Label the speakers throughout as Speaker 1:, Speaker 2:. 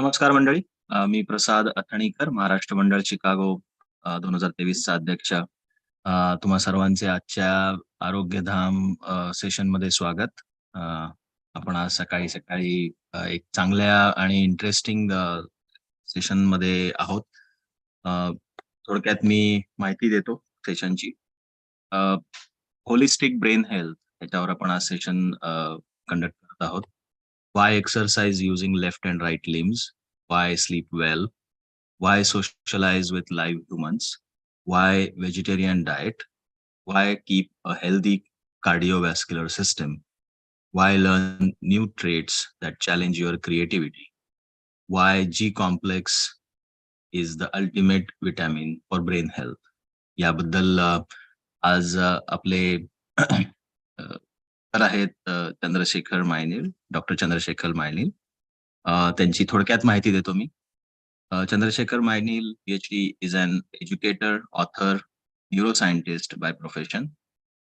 Speaker 1: नमस्कार मंडळी. मी प्रसाद अथणीकर, महाराष्ट्र मंडळ शिकागो 2023 चा अध्यक्ष. तुम्हा सर्वांचे आजच्या आरोग्यधाम सेशनमध्ये स्वागत. आपण आज सकाळी सकाळी एक चांगल्या आणि इंटरेस्टिंग सेशनमध्ये आहोत. थोडक्यात मी माहिती देतो सेशनची. होलिस्टिक ब्रेन हेल्थ याच्यावर आपण आज सेशन कंडक्ट करत आहोत. Why exercise using left and right limbs? Why sleep well? Why socialize with live humans? Why vegetarian diet? Why keep a healthy cardiovascular system? Why learn new traits that challenge your creativity? Why G complex is the ultimate vitamin for brain health? याबद्दल आज आपले तर आहेत Chandrashekhar मायनील, doctor Chandrashekhar मायनील. त्यांची थोडक्यात माहिती देतो मी. Chandrashekhar मायनील PhD is an educator, author, neuroscientist by profession.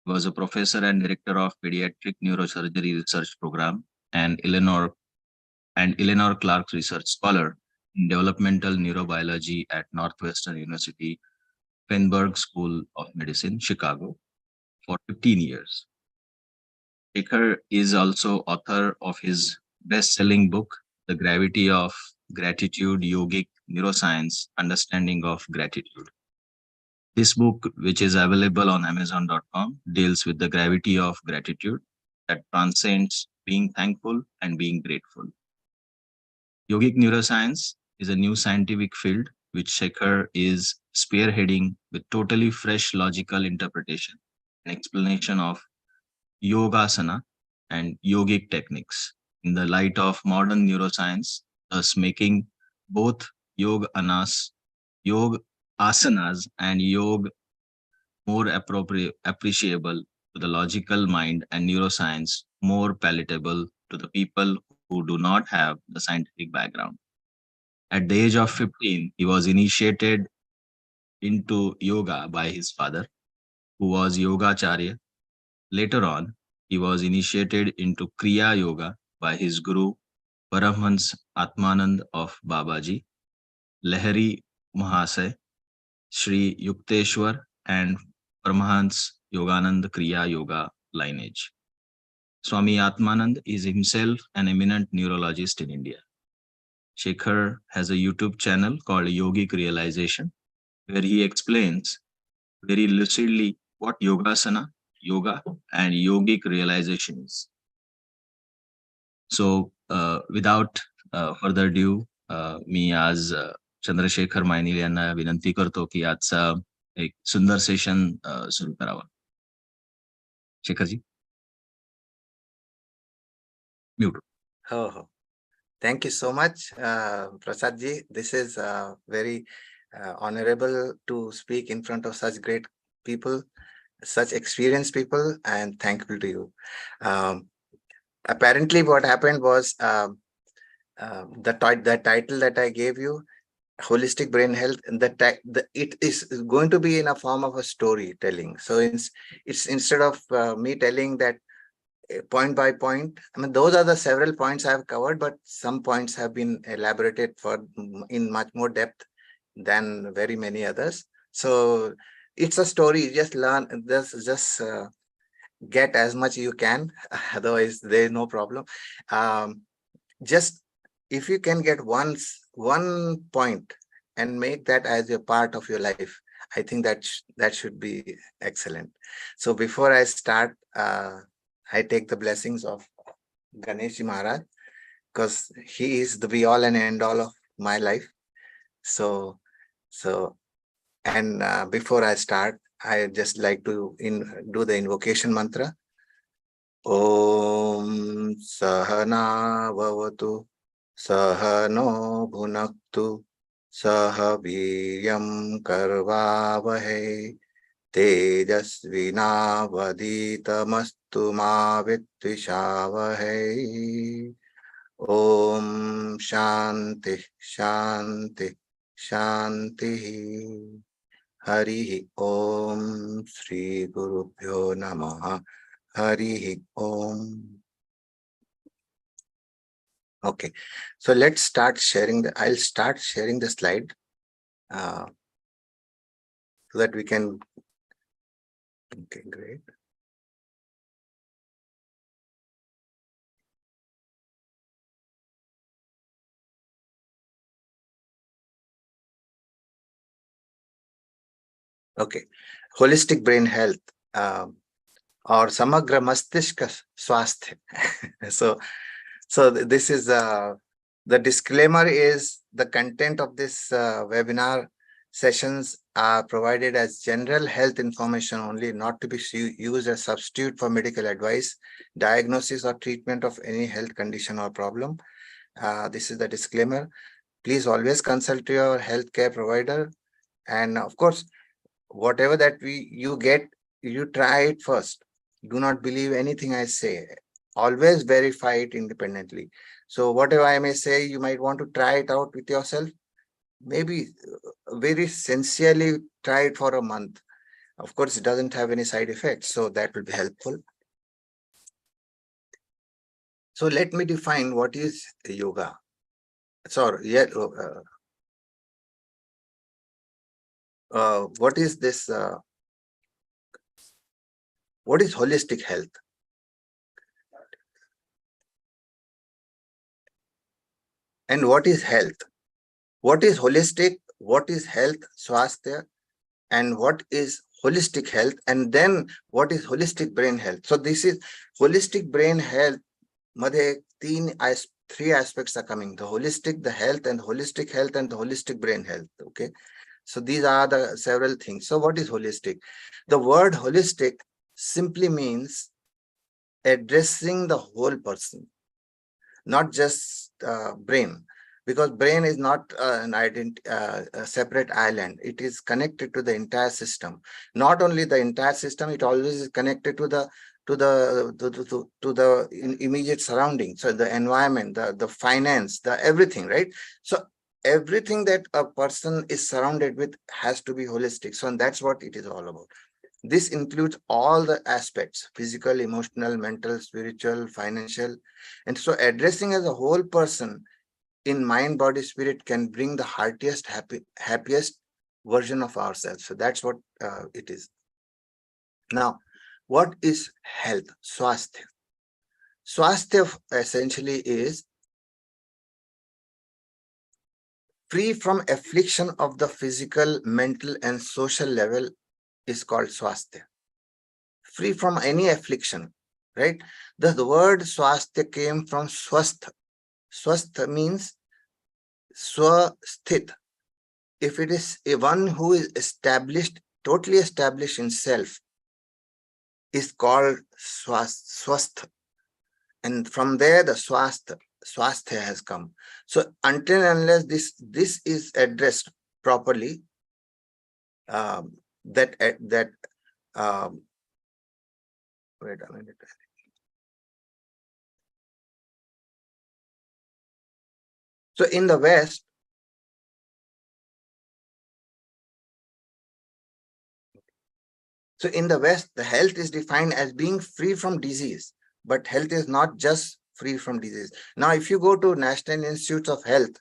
Speaker 1: He was a professor and director of pediatric neurosurgery research program and Eleanor Clark Research Scholar in developmental neurobiology at Northwestern University Feinberg School of Medicine, Chicago for 15 years. Shekhar is also author of his best-selling book, The Gravity of Gratitude, Yogic Neuroscience, Understanding of Gratitude. This book, which is available on Amazon.com, deals with the gravity of gratitude that transcends being thankful and being grateful. Yogic neuroscience is a new scientific field which Shekhar is spearheading with totally fresh logical interpretation and explanation of yogasana and yogic techniques in the light of modern neuroscience, thus making both yoga asanas and yoga more appreciable to the logical mind and neuroscience more palatable to the people who do not have the scientific background. At the age of 15, he was initiated into yoga by his father, who was Yogacharya. Later on, he was initiated into Kriya Yoga by his guru Paramhans Atmanand of Babaji, Lahiri Mahasay, Sri Yukteswar and Paramhans Yoganand Kriya Yoga lineage. Swami Atmanand is himself an eminent neurologist in India. Shekhar has a YouTube channel called Yogic Realization, where he explains very lucidly what yogasana, yoga and yogic realization is. So without further ado, मी आज चंद्रशेखर मायनील यांना विनंती करतो की आजचा एक सुंदर session सुरू करावा. शेखरजी, म्यूट.
Speaker 2: हो. Thank you so much, Prasad ji. This is very honorable to speak in front of such great people, such experienced people, and thankful to you. Apparently what happened was the title that I gave you, Holistic Brain Health, it is going to be in a form of a storytelling. So it's instead of me telling that point by point, I mean, those are the several points I have covered, but some points have been elaborated in much more depth than very many others. So it's a story. Just learn, just get as much you can. Otherwise, there is no problem. Just if you can get one point and make that as a part of your life, I think that should be excellent. So before I start, I take the blessings of Ganesh Maharaj, because he is the be all and end all of my life. So and before I start, I just like to do the invocation mantra. Om Sahana Vavatu Sahano Bhunaktu Saha Viryam Karvavahe Tejasvinavaditamastu ma vitvishavahai. Om Shanti Shanti Shanti. Hari Om Shri Gurubhyo Namaha. Hari Om. Okay, so let's start sharing I'll start sharing the slide so that we can. Okay, great. Okay, holistic brain health or Samagra Mastistka Swasthya. So this is the disclaimer is the content of this webinar sessions are provided as general health information only, not to be used as substitute for medical advice, diagnosis or treatment of any health condition or problem. This is the disclaimer. Please always consult your healthcare provider, and of course, whatever that you get, you try it first. Do not believe anything I say. Always verify it independently. So whatever I may say, you might want to try it out with yourself. Maybe very sincerely try it for a month. Of course, it doesn't have any side effects, so that will be helpful. So let me define what is yoga. Sorry, yeah. What is this? What is holistic health? And what is health? What is holistic? What is health, swasthya? And what is holistic health? And then what is holistic brain health? So this is holistic brain health. Madhe three aspects are coming: the holistic, the health, and the holistic brain health. Okay. So these are the several things. So what is holistic? The word holistic simply means addressing the whole person, not just brain, because brain is not a separate island. It is connected to the entire system. Not only the entire system, it always is connected to the immediate surrounding. So the environment, the finance, the everything, right? So everything that a person is surrounded with has to be holistic. So and that's what it is all about. This includes all the aspects: physical, emotional, mental, spiritual, financial. And so addressing as a whole person in mind, body, spirit can bring the heartiest, happiest version of ourselves. So that's what it is. Now, what is health? Swasthya. Swasthya essentially is free from affliction of the physical, mental, and social level is called swasthya. Free from any affliction, right? The word swasthya came from swastha. Swastha means swasthit. If it is a one who is established, totally established in self, is called swastha. And from there, the swasthya has come. So until and unless this is addressed properly, wait a minute. So in the West, the health is defined as being free from disease, but health is not just free from disease. Now, if you go to National Institutes of Health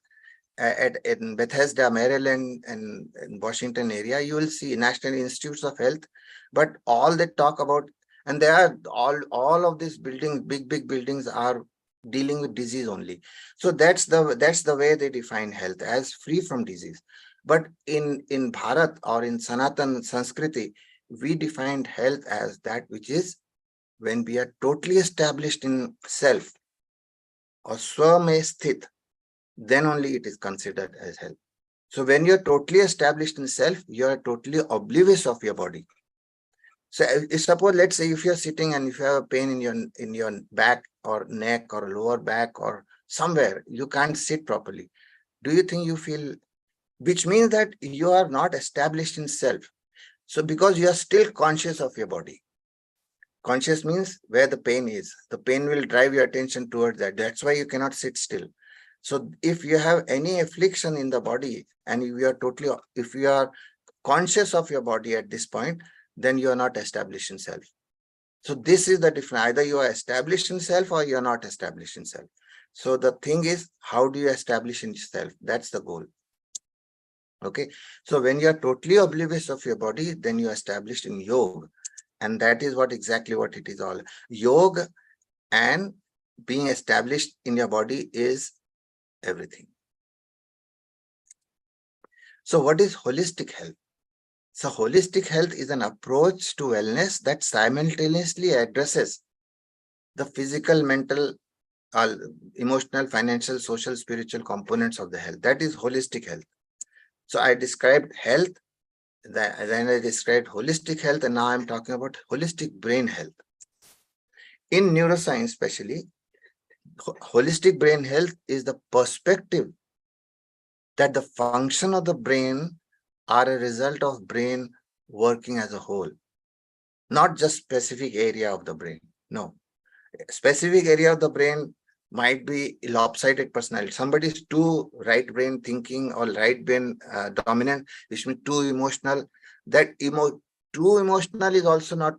Speaker 2: in Bethesda, Maryland, and in Washington area, you will see National Institutes of Health, but all they talk about, and they are all of these buildings, big buildings, are dealing with disease only. So that's the way they define health, as free from disease. But in Bharat or in Sanatan Sanskriti, we defined health as that which is when we are totally established in self, or swame sthit, then only it is considered as health. So when you're totally established in self, you're totally oblivious of your body. So suppose, let's say, if you're sitting and if you have a pain in your back or neck or lower back or somewhere, you can't sit properly. Do you think you feel, which means that you are not established in self. So because you are still conscious of your body. Conscious means where the pain is. The pain will drive your attention towards that. That's why you cannot sit still. So if you have any affliction in the body and if you are conscious of your body at this point, then you are not established in self. So this is the difference. Either you are established in self or you are not established in self. So the thing is, how do you establish in yourself? That's the goal. Okay. So when you are totally oblivious of your body, then you are established in yoga. And that is exactly what it is all. Yoga and being established in your body is everything. So what is holistic health? So holistic health is an approach to wellness that simultaneously addresses the physical, mental, emotional, financial, social, spiritual components of the health. That is holistic health. So I described health, then I described holistic health, and now I'm talking about holistic brain health. In neuroscience, especially, holistic brain health is the perspective that the function of the brain are a result of brain working as a whole, not just specific area of the brain. No, specific area of the brain might be lopsided personality. Somebody is too right brain thinking or right brain dominant, which means too emotional. That too emotional is also not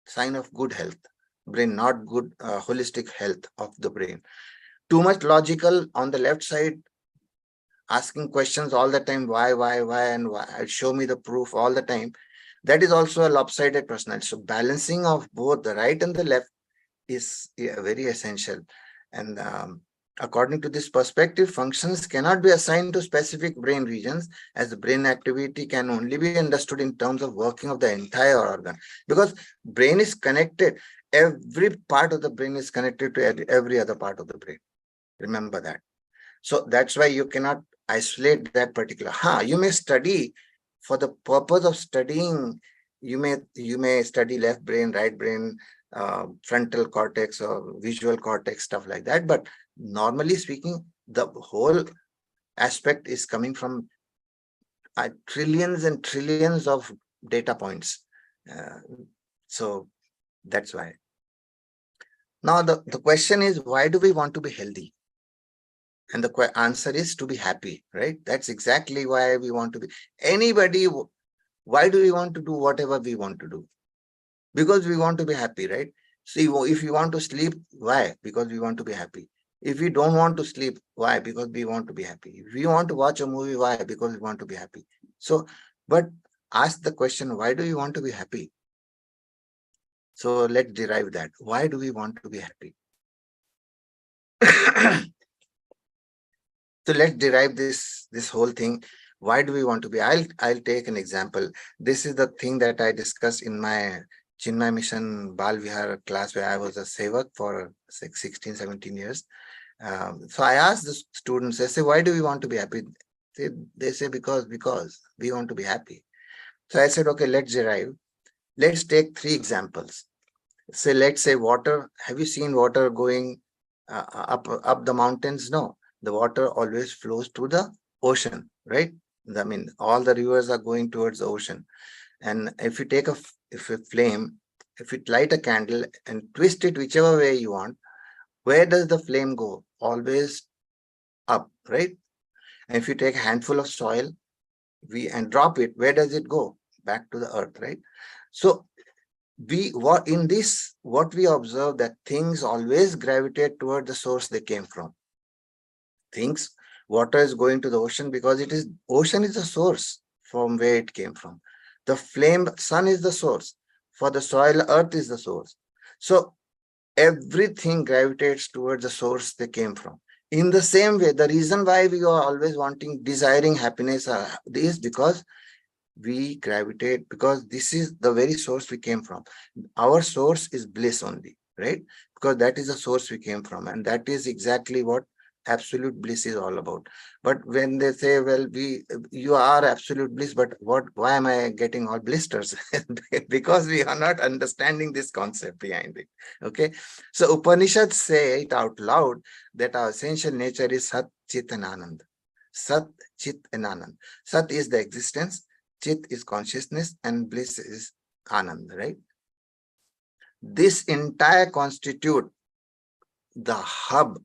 Speaker 2: sign of good health. Brain, not good holistic health of the brain. Too much logical on the left side, asking questions all the time, why, and why, show me the proof all the time. That is also a lopsided personality. So balancing of both the right and the left is very essential. And according to this perspective, functions cannot be assigned to specific brain regions, as the brain activity can only be understood in terms of working of the entire organ, because brain is connected. Every part of the brain is connected to every other part of the brain. Remember that. So that's why you cannot isolate that particular. You may study for the purpose of studying. You may study left brain, right brain, frontal cortex or visual cortex, stuff like that. But normally speaking, the whole aspect is coming from trillions and trillions of data points. So that's why. Now the question is, why do we want to be healthy? And the answer is to be happy, right? That's exactly why we want to be. Anybody, why do we want to do whatever we want to do? Because we want to be happy, right? See, if you want to sleep, why? Because we want to be happy. If we don't want to sleep, why? Because we want to be happy. If we want to watch a movie, why? Because we want to be happy. So, but ask the question, why do you want to be happy? So let's derive that. Why do we want to be happy? So let's derive this whole thing. Why do we want to be? I'll take an example. This is the thing that I discussed in my Chinmay Mission Bal Vihar class, where I was a sevak for 16, 17 years. So I asked the students, I say, why do we want to be happy? They say, because we want to be happy. So I said, okay, let's derive. Let's take 3 examples. So let's say water. Have you seen water going up the mountains? No. The water always flows to the ocean, right? I mean, all the rivers are going towards the ocean. And if you take a flame, if you light a candle and twist it whichever way you want, where does the flame go? Always up, right? And if you take a handful of soil and drop it, where does it go? Back to the earth, right? So what we observe, that things always gravitate toward the source they came from. Water is going to the ocean because ocean is the source from where it came from. The flame, sun is the source. For the soil, earth is the source. So everything gravitates towards the source they came from. In the same way, the reason why we are always desiring happiness is because we gravitate, because this is the very source we came from. Our source is bliss only, right? Because that is the source we came from, and that is exactly what absolute bliss is all about. But when they say, well, you are absolute bliss, but why am I getting all blisters? Because we are not understanding this concept behind it. Okay, so Upanishads say it out loud that our essential nature is Sat, Chit and Anand. Sat, Chit and Anand. Sat is the existence, Chit is consciousness, and bliss is Anand, right? This entire constitute the hub.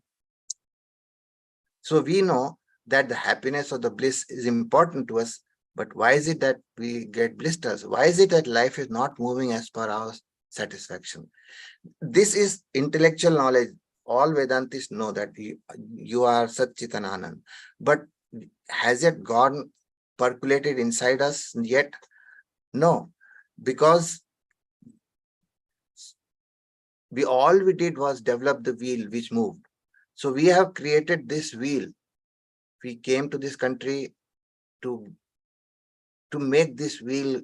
Speaker 2: So we know that the happiness or the bliss is important to us, but why is it that we get blisters? Why is it that life is not moving as per our satisfaction? This is intellectual knowledge. all Vedantists know that you are Satchitananand. But has it gone percolated inside us yet? No, because all we did was develop the wheel which moved. So we have created this wheel. We came to this country to make this wheel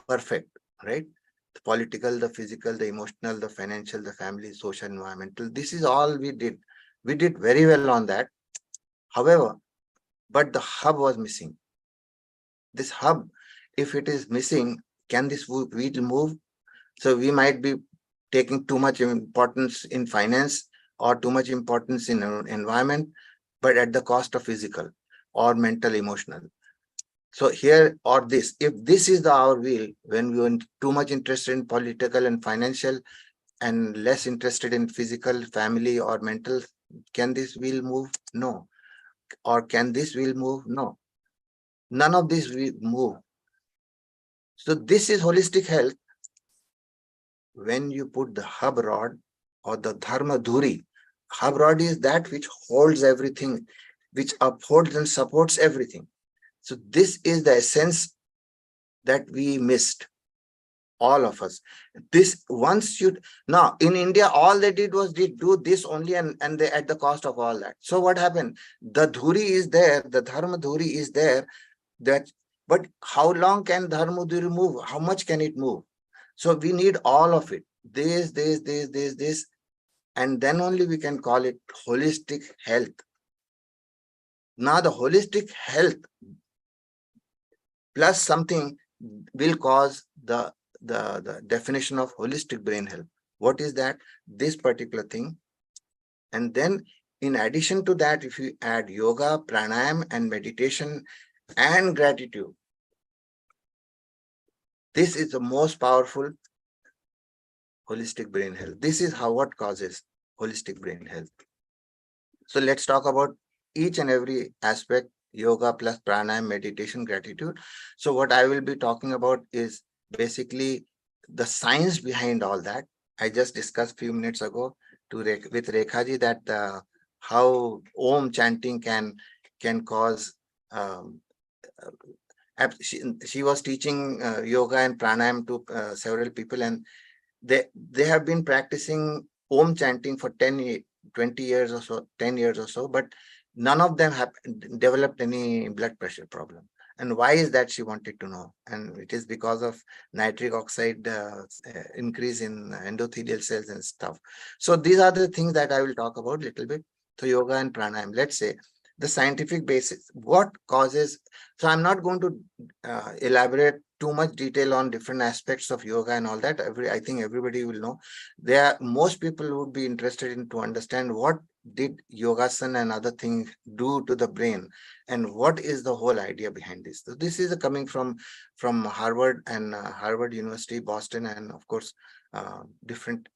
Speaker 2: perfect, right? The political, the physical, the emotional, the financial, the family, social, environmental. This is all we did. We did very well on that. However, but the hub was missing. This hub, if it is missing, can this wheel move? So we might be taking too much importance in finance or too much importance in environment, but at the cost of physical or mental, emotional. So here, or this, if this is our wheel, when we are too much interested in political and financial and less interested in physical, family or mental, can this wheel move? No. Or can this wheel move? No. None of these will move. So this is holistic health. When you put the hub rod or the dharma dhuri, hub rod is that which holds everything, which upholds and supports everything. So this is the essence that we missed, all of us. This once you, now in India, all they did was do this only, and they at the cost of all that. So what happened? The dhuri is there, the dharma dhuri is there, that, but how long can dharma dhuri move? How much can it move? So we need all of it. This, and then only we can call it holistic health. Now the holistic health plus something will cause the definition of holistic brain health. What is that? This particular thing. And then in addition to that, if you add yoga, pranayam and meditation and gratitude, this is the most powerful holistic brain health. This is how what causes holistic brain health. So let's talk about each and every aspect: yoga plus pranayam, meditation, gratitude. So what I will be talking about is basically the science behind all that. I just discussed a few minutes ago with Rekhaji that how Om chanting can cause. She was teaching yoga and pranayam to several people, and they have been practicing Om chanting for 20 years or so, 10 years or so, but none of them have developed any blood pressure problem. And why is that? She wanted to know. And it is because of nitric oxide increase in endothelial cells and stuff. So these are the things that I will talk about a little bit. So yoga and pranayam, let's say the scientific basis, what causes. So I'm not going to elaborate too much detail on different aspects of yoga and all that. I think everybody will know. Most people would be interested in to understand what did yogasana and other things do to the brain, and what is the whole idea behind this. So this is coming from Harvard and Harvard University, Boston, and of course different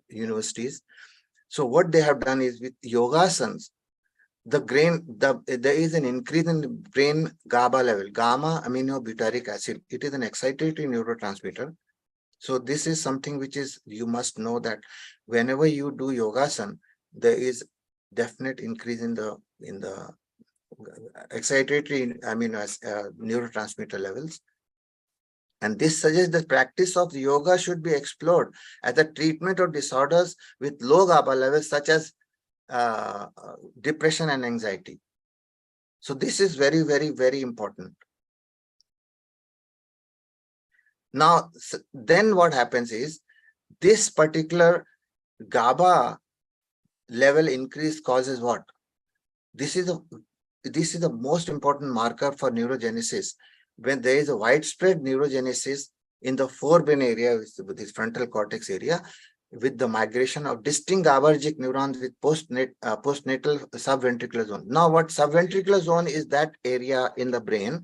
Speaker 2: universities. So what they have done is with yogasanas, there is an increase in the brain GABA level, gamma aminobutyric acid. It is an excitatory neurotransmitter. So this is something which is, you must know that whenever you do yogasana, there is definite increase in the excitatory neurotransmitter levels. And this suggests that practice of yoga should be explored as a treatment of disorders with low GABA levels, such as depression and anxiety. So this is very, very, very important. Now, then what happens is this particular GABA level increase causes what? This is the most important marker for neurogenesis. When there is a widespread neurogenesis in the forebrain area, with this frontal cortex area, with the migration of distinct GABAergic neurons with postnatal subventricular zone. Now, what subventricular zone is? That area in the brain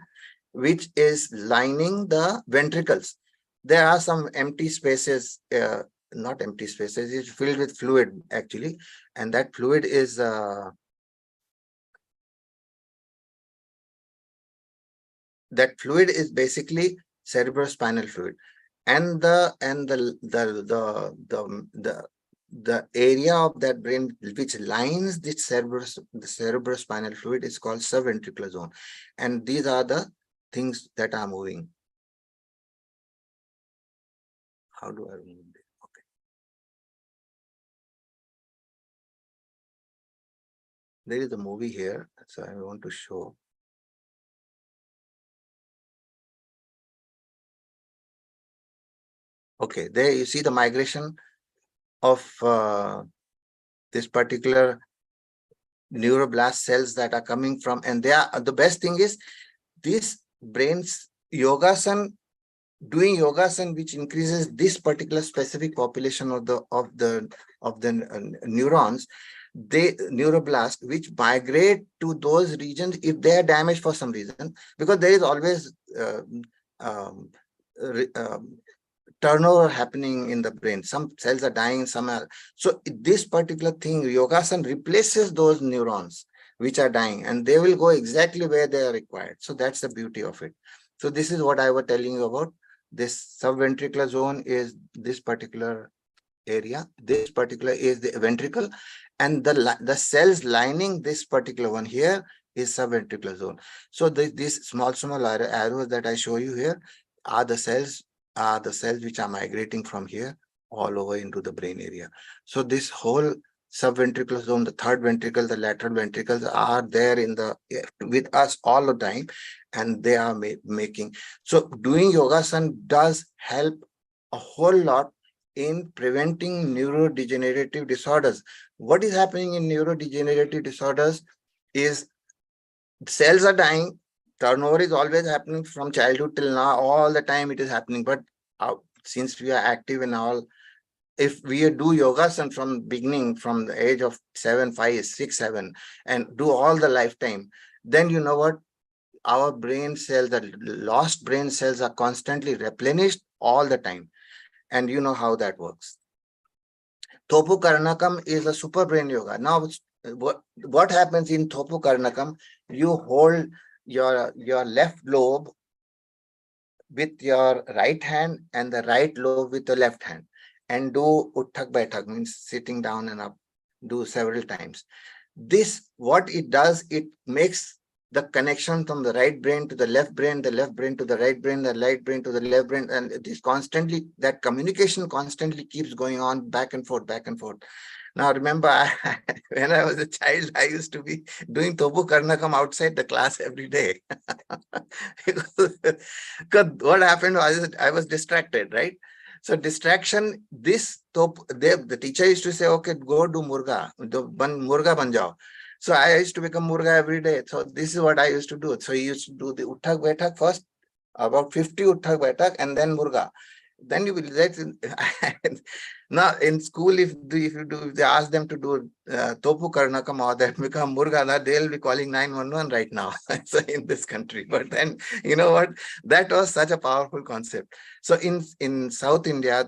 Speaker 2: which is lining the ventricles. There are some empty spaces, not empty spaces, it's filled with fluid actually, and that fluid is basically cerebrospinal fluid. And the the area of that brain which lines the cerebrospinal fluid is called subventricular zone. And these are the things that are moving. How do I remove this? Okay. There is a movie here, so I want to show. Okay, there you see the migration of this particular neuroblast cells that are coming from, and they are the best thing is this brain's yogasan, doing yogasan, which increases this particular specific population of the neurons, they neuroblast, which migrate to those regions if they are damaged for some reason, because there is always um, re- um, turnover happening in the brain. Some cells are dying, some are. So this particular thing, yogasan replaces those neurons which are dying, and they will go exactly where they are required. So that's the beauty of it. So this is what I was telling you about. This subventricular zone is this particular area. This particular is the ventricle, and the cells lining this particular one here is subventricular zone. So these small arrows that I show you here are the cells which are migrating from here all over into the brain area. So this whole subventricular zone, the third ventricle, the lateral ventricles are there in the with us all the time, and they are making. So doing yogasan does help a whole lot in preventing neurodegenerative disorders. What is happening in neurodegenerative disorders is cells are dying. Turnover is always happening from childhood till now. All the time it is happening. But since we are active in all, if we do yogasan from beginning, from the age of 7, 5, 6, 7, and do all the lifetime, then you know what? Our brain cells, the lost brain cells are constantly replenished all the time. And you know how that works. Thopu Karnakam is a super brain yoga. Now, what happens in Thopu Karnakam? You hold your left lobe with your right hand and the right lobe with the left hand, and do Utthak Baithak, means sitting down and up, do several times. This, what it does, it makes the connection from the right brain to the left brain to the right brain, the right brain to the left brain, and it is constantly, that communication constantly keeps going on back and forth, back and forth. Now remember, when I was a child, I used to be doing Topu Karnakam outside the class every day. Because what happened was I was distracted, right? So distraction, the teacher used to say, okay, go do Murga, Murga ban jao. So I used to become Murga every day. So this is what I used to do. So he used to do the Utthak Baithak first, about 50 Utthak Baithak, and then Murga. Then you will now in school, if they ask them to do Topu Karnakam or that become Murga, they'll be calling 911 right now. So in this country. But then you know what? That was such a powerful concept. So in South India,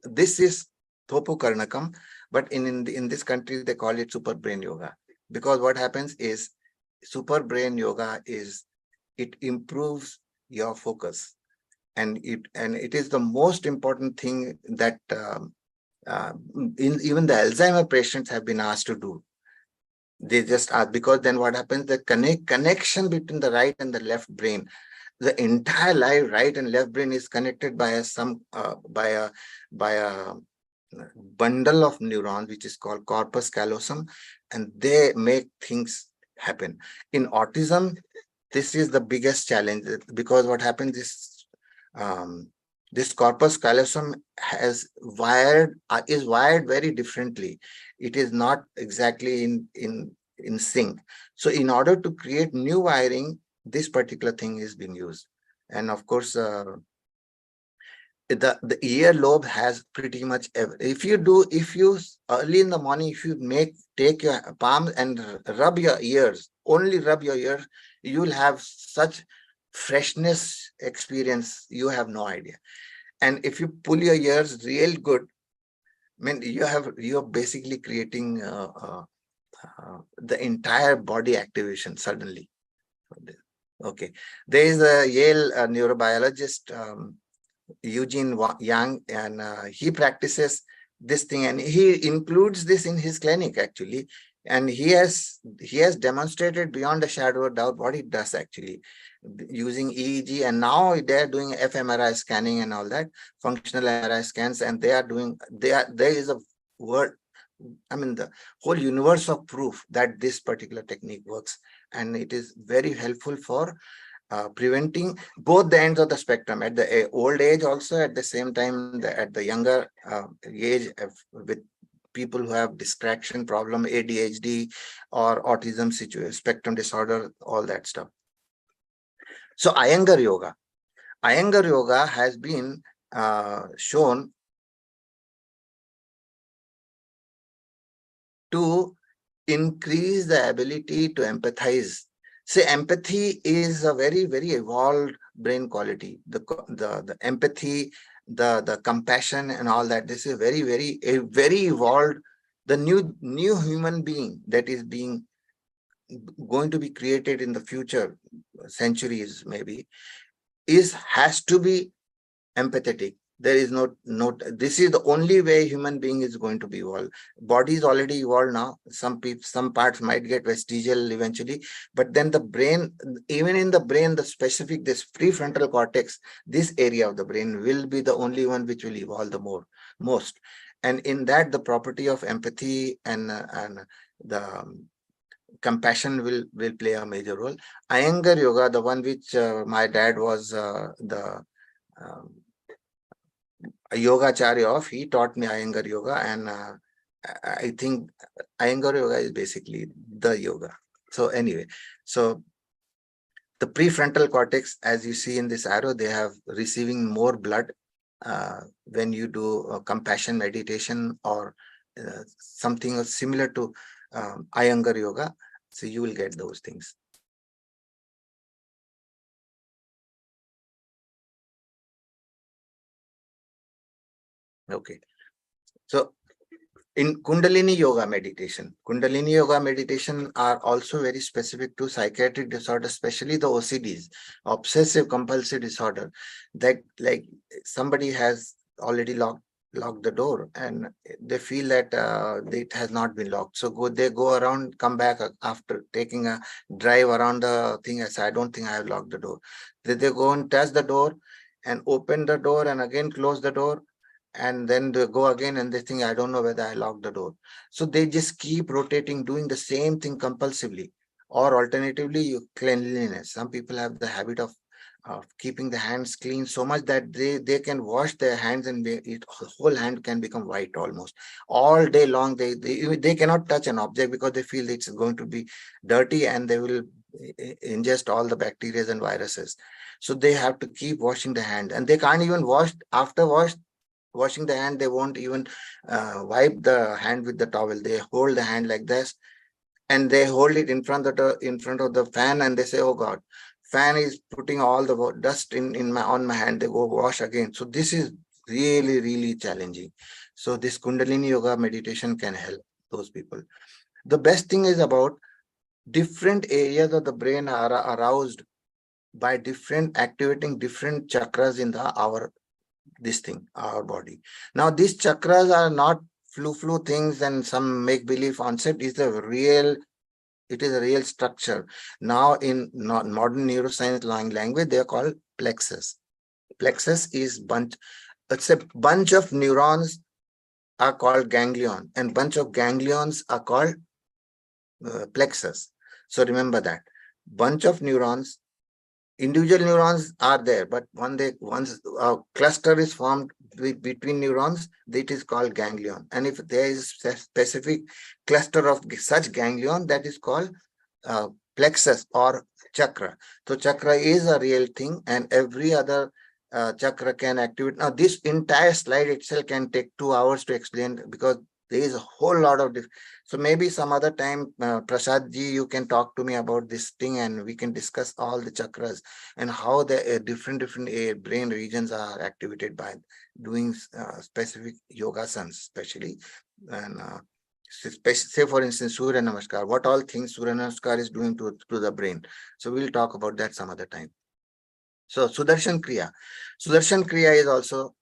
Speaker 2: this is Topu Karnakam, but in this country they call it super brain yoga. Because what happens is super brain yoga it improves your focus. And it is the most important thing that even the Alzheimer patients have been asked to do. They just ask, because then what happens, the connection between the right and the left brain, the entire right and left brain is connected by a bundle of neurons, which is called corpus callosum, and they make things happen. In autism, this is the biggest challenge, because what happens is this corpus callosum is wired very differently. It is not exactly in sync. So in order to create new wiring, this particular thing is being used. And of course, the ear lobe has pretty much if you early in the morning, if you take your palm and rub your ears, only rub your ears, you will have such freshness experience, you have no idea. And if you pull your ears real good, I mean, you're basically creating the entire body activation suddenly. Okay, there is a Yale neurobiologist, Eugene Yang, and he practices this thing, and he includes this in his clinic actually, and he has demonstrated beyond a shadow of doubt what it does actually using EEG, and now they're doing fMRI scanning and all that, functional MRI scans, and there is a word, I mean, the whole universe of proof that this particular technique works, and it is very helpful for preventing both the ends of the spectrum, at the old age also, at the same time at the younger age, with people who have distraction problem, ADHD or autism spectrum disorder, all that stuff. So Iyengar Yoga has been shown to increase the ability to empathize. See, empathy is a very, very evolved brain quality. The empathy, the compassion and all that, this is very, very evolved. The new human being that is going to be created in the future centuries maybe has to be empathetic. There is this is the only way human being is going to be evolved. Body is already evolved now. Some parts might get vestigial eventually, but then the brain, even in the brain, the specific, this prefrontal cortex, this area of the brain will be the only one which will evolve the most. And in that, the property of empathy and the compassion will play a major role. Iyengar Yoga, the one which my dad was the a yogacharya of, he taught me Iyengar Yoga, and I think Iyengar Yoga is basically the yoga. So anyway, so the prefrontal cortex, as you see in this arrow, they have receiving more blood when you do compassion meditation or something similar to Iyengar Yoga. So you will get those things. Okay. So in Kundalini Yoga meditation are also very specific to psychiatric disorders, especially the OCDs, obsessive compulsive disorder, that like somebody has already locked the door and they feel that it has not been locked. So they go around, come back after taking a drive around the thing and say, I don't think I have locked the door. They go and touch the door and open the door and again close the door. And then they go again and they think, I don't know whether I locked the door. So they just keep rotating, doing the same thing compulsively. Or alternatively, cleanliness. Some people have the habit of keeping the hands clean so much that they can wash their hands and the whole hand can become white almost. All day long, they cannot touch an object because they feel it's going to be dirty and they will ingest all the bacteria and viruses. So they have to keep washing the hand, and they can't even after washing the hand. They won't even wipe the hand with the towel. They hold the hand like this and they hold it in front of the fan, and they say, oh God, fan is putting all the dust on my hand. They go wash again. So this is really challenging. So this Kundalini Yoga meditation can help those people. The best thing is about different areas of the brain are aroused by activating different chakras in our body. Now these chakras are not flu things and some make-believe concept. It is a real structure. Now in modern neuroscience language, they are called plexus. Plexus is it's a bunch of neurons are called ganglion, and bunch of ganglions are called plexus. So remember that bunch of neurons. Individual neurons are there, but once a cluster is formed between neurons, it is called ganglion. And if there is a specific cluster of such ganglion, that is called plexus or chakra. So chakra is a real thing, and every other chakra can activate. Now this entire slide itself can take 2 hours to explain, because there is a whole lot of so maybe some other time, Prasad ji, you can talk to me about this thing and we can discuss all the chakras and how the different brain regions are activated by doing specific yogasanas, especially. And say for instance, Surya Namaskar, what all things Surya Namaskar is doing to the brain. So we'll talk about that some other time. So Sudarshan Kriya is also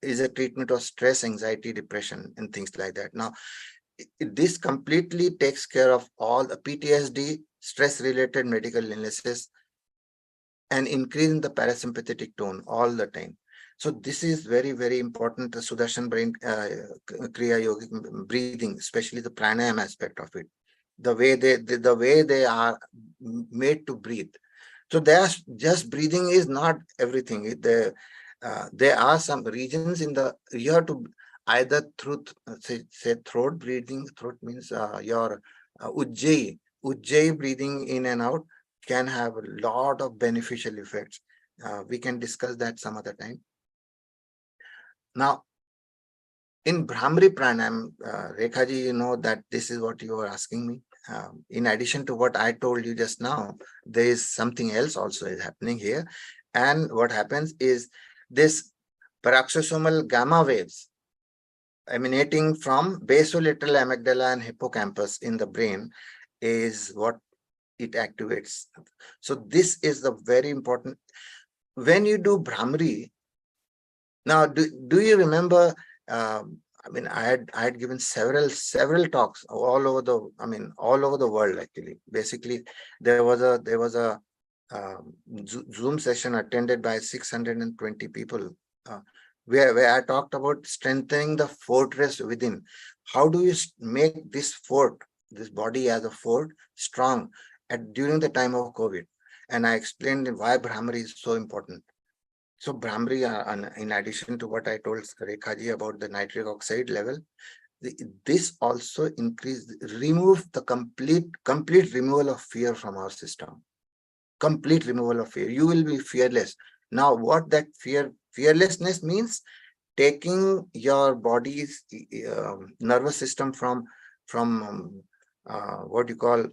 Speaker 2: is a treatment of stress, anxiety, depression, and things like that. Now, this completely takes care of all the PTSD, stress-related medical illnesses, and increase in the parasympathetic tone all the time. So this is very, very important. The Sudarshan brain Kriya yogic breathing, especially the pranayama aspect of it, the way the way they are made to breathe. So they are just breathing is not everything. There are some regions in the you have to either through say throat breathing. Throat means your ujjayi breathing in and out can have a lot of beneficial effects. We can discuss that some other time. Now, in Brahmari Pranayam, Rekhaji, you know that this is what you were asking me. In addition to what I told you just now, there is something else also is happening here. And what happens is this paroxysmal gamma waves emanating from basolateral amygdala and hippocampus in the brain is what it activates. So this is the very important. When you do Brahmari, now do you remember? I mean, I had given several talks all over the world actually. Basically, there was a Zoom session attended by 620 people, where I talked about strengthening the fortress within. How do you make this fort, this body as a fort, strong during the time of COVID? And I explained why Brahmari is so important. So Brahmari, in addition to what I told Rekhaji about the nitric oxide level, this also remove the complete removal of fear from our system. Complete removal of fear. You will be fearless. Now, what that fearlessness means, taking your body's nervous system from what you call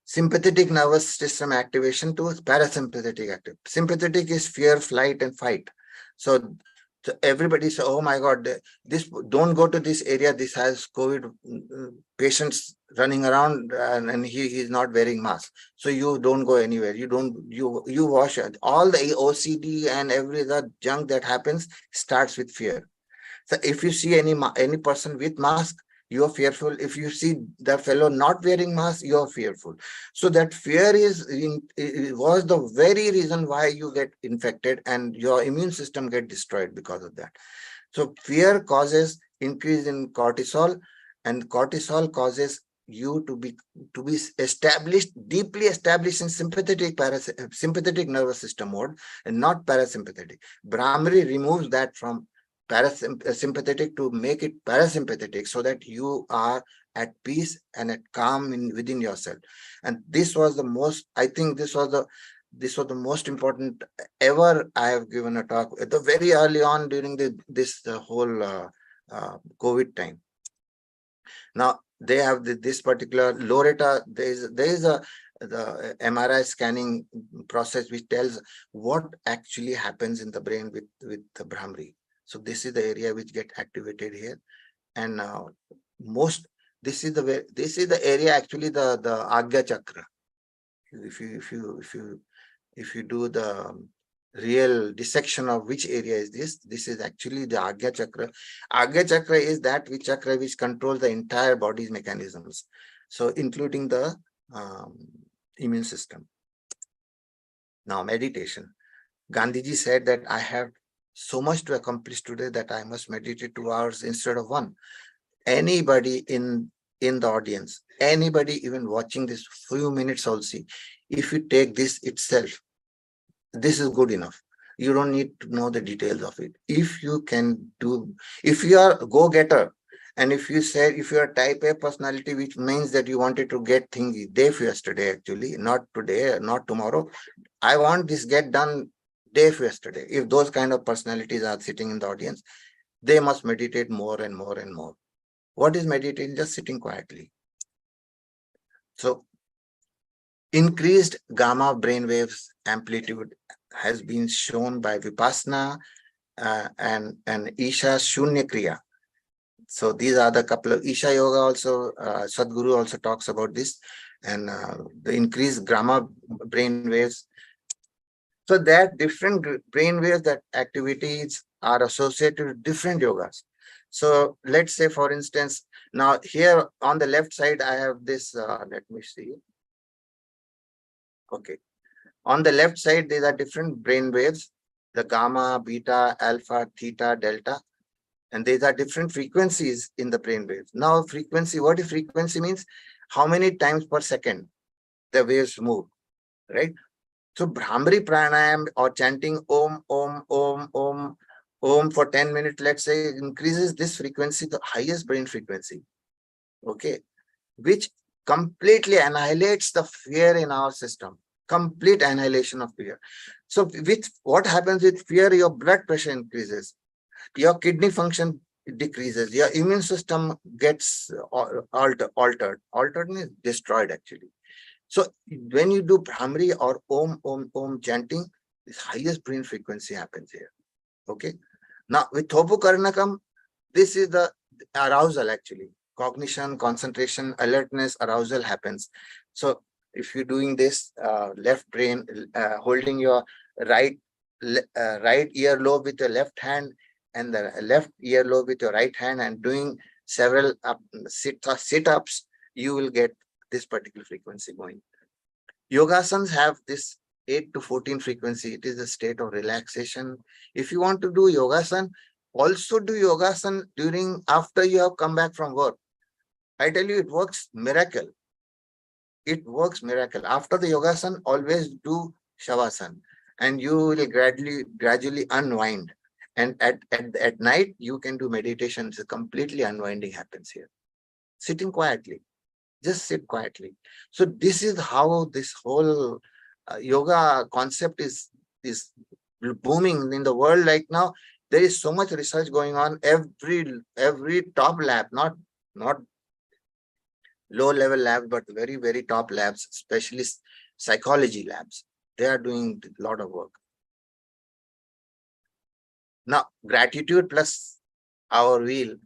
Speaker 2: sympathetic nervous system activation to parasympathetic active. Sympathetic is fear, flight, and fight. So everybody say, oh my God, this don't go to this area. This has COVID patients running around and he is not wearing mask. So you don't go anywhere. You wash it. All the OCD and every other junk that happens starts with fear. So if you see any person with mask, you are fearful. If you see the fellow not wearing mask, you are fearful. So that fear was the very reason why you get infected and your immune system get destroyed because of that. So fear causes increase in cortisol, and cortisol causes you to be established, deeply established in sympathetic nervous system mode and not parasympathetic. Brahmari removes that from sympathetic to make it parasympathetic, so that you are at peace and at calm within yourself. And this was the most, I think this was the most important ever I have given a talk at the very early on during this whole COVID time. Now they have this particular Loretta. There is the MRI scanning process which tells what actually happens in the brain with the Brahmari. So this is the area which get activated here, and this is the area actually the Agya Chakra. If you do the real dissection of which area is this is actually the Agya Chakra. Agya Chakra is that chakra which controls the entire body's mechanisms, so including the immune system. Now meditation. Gandhiji said that I have so much to accomplish today that I must meditate 2 hours instead of 1. Anybody in the audience, anybody even watching this few minutes also, if you take this itself, this is good enough. You don't need to know the details of it. If you can do, if you are a go-getter, and if you are type A personality, which means that you wanted to get things day yesterday, actually, not today, not tomorrow. I want this get done day yesterday. If those kind of personalities are sitting in the audience, they must meditate more and more and more. What is meditating? Just sitting quietly. So increased gamma brainwaves amplitude has been shown by Vipassana and Isha Shunya Kriya. So these are the couple of Isha Yoga also, Sadhguru also talks about this, and the increased gamma brain waves. So that different brain waves, that activities are associated with different yogas. So let's say, for instance, now here on the left side, I have this, let me see. Okay. On the left side, these are different brain waves, the gamma, beta, alpha, theta, delta, and these are different frequencies in the brain waves. Now frequency, what is frequency means? How many times per second the waves move, right? So Brahmari pranayam or chanting Om, Om, Om, Om, Om for 10 minutes, let's say, increases this frequency, the highest brain frequency, okay, which completely annihilates the fear in our system, complete annihilation of fear. So with what happens with fear, your blood pressure increases, your kidney function decreases, your immune system gets altered means destroyed actually. So when you do Brahmari or Om, Om, Om chanting, this highest brain frequency happens here. Okay. Now with Thopu Karnakam, this is the arousal actually. Cognition, concentration, alertness, arousal happens. So if you're doing this left brain, holding your right right earlobe with your left hand and the left earlobe with your right hand and doing several sit-ups, you will get this particular frequency going. Yogasanas have this 8 to 14 frequency. It is a state of relaxation. If you want to do yogasana, also do yogasana during after you have come back from work. I tell you, it works miracle. It works miracle. After the yogasana, always do shavasana, and you will gradually unwind. And at night, you can do meditation. So completely unwinding happens here. Sitting quietly. Just sit quietly. So this is how this whole yoga concept is booming in the world right now. There is so much research going on. Every top lab, not low level labs, but very top labs, especially psychology labs, they are doing a lot of work. Now gratitude plus our will,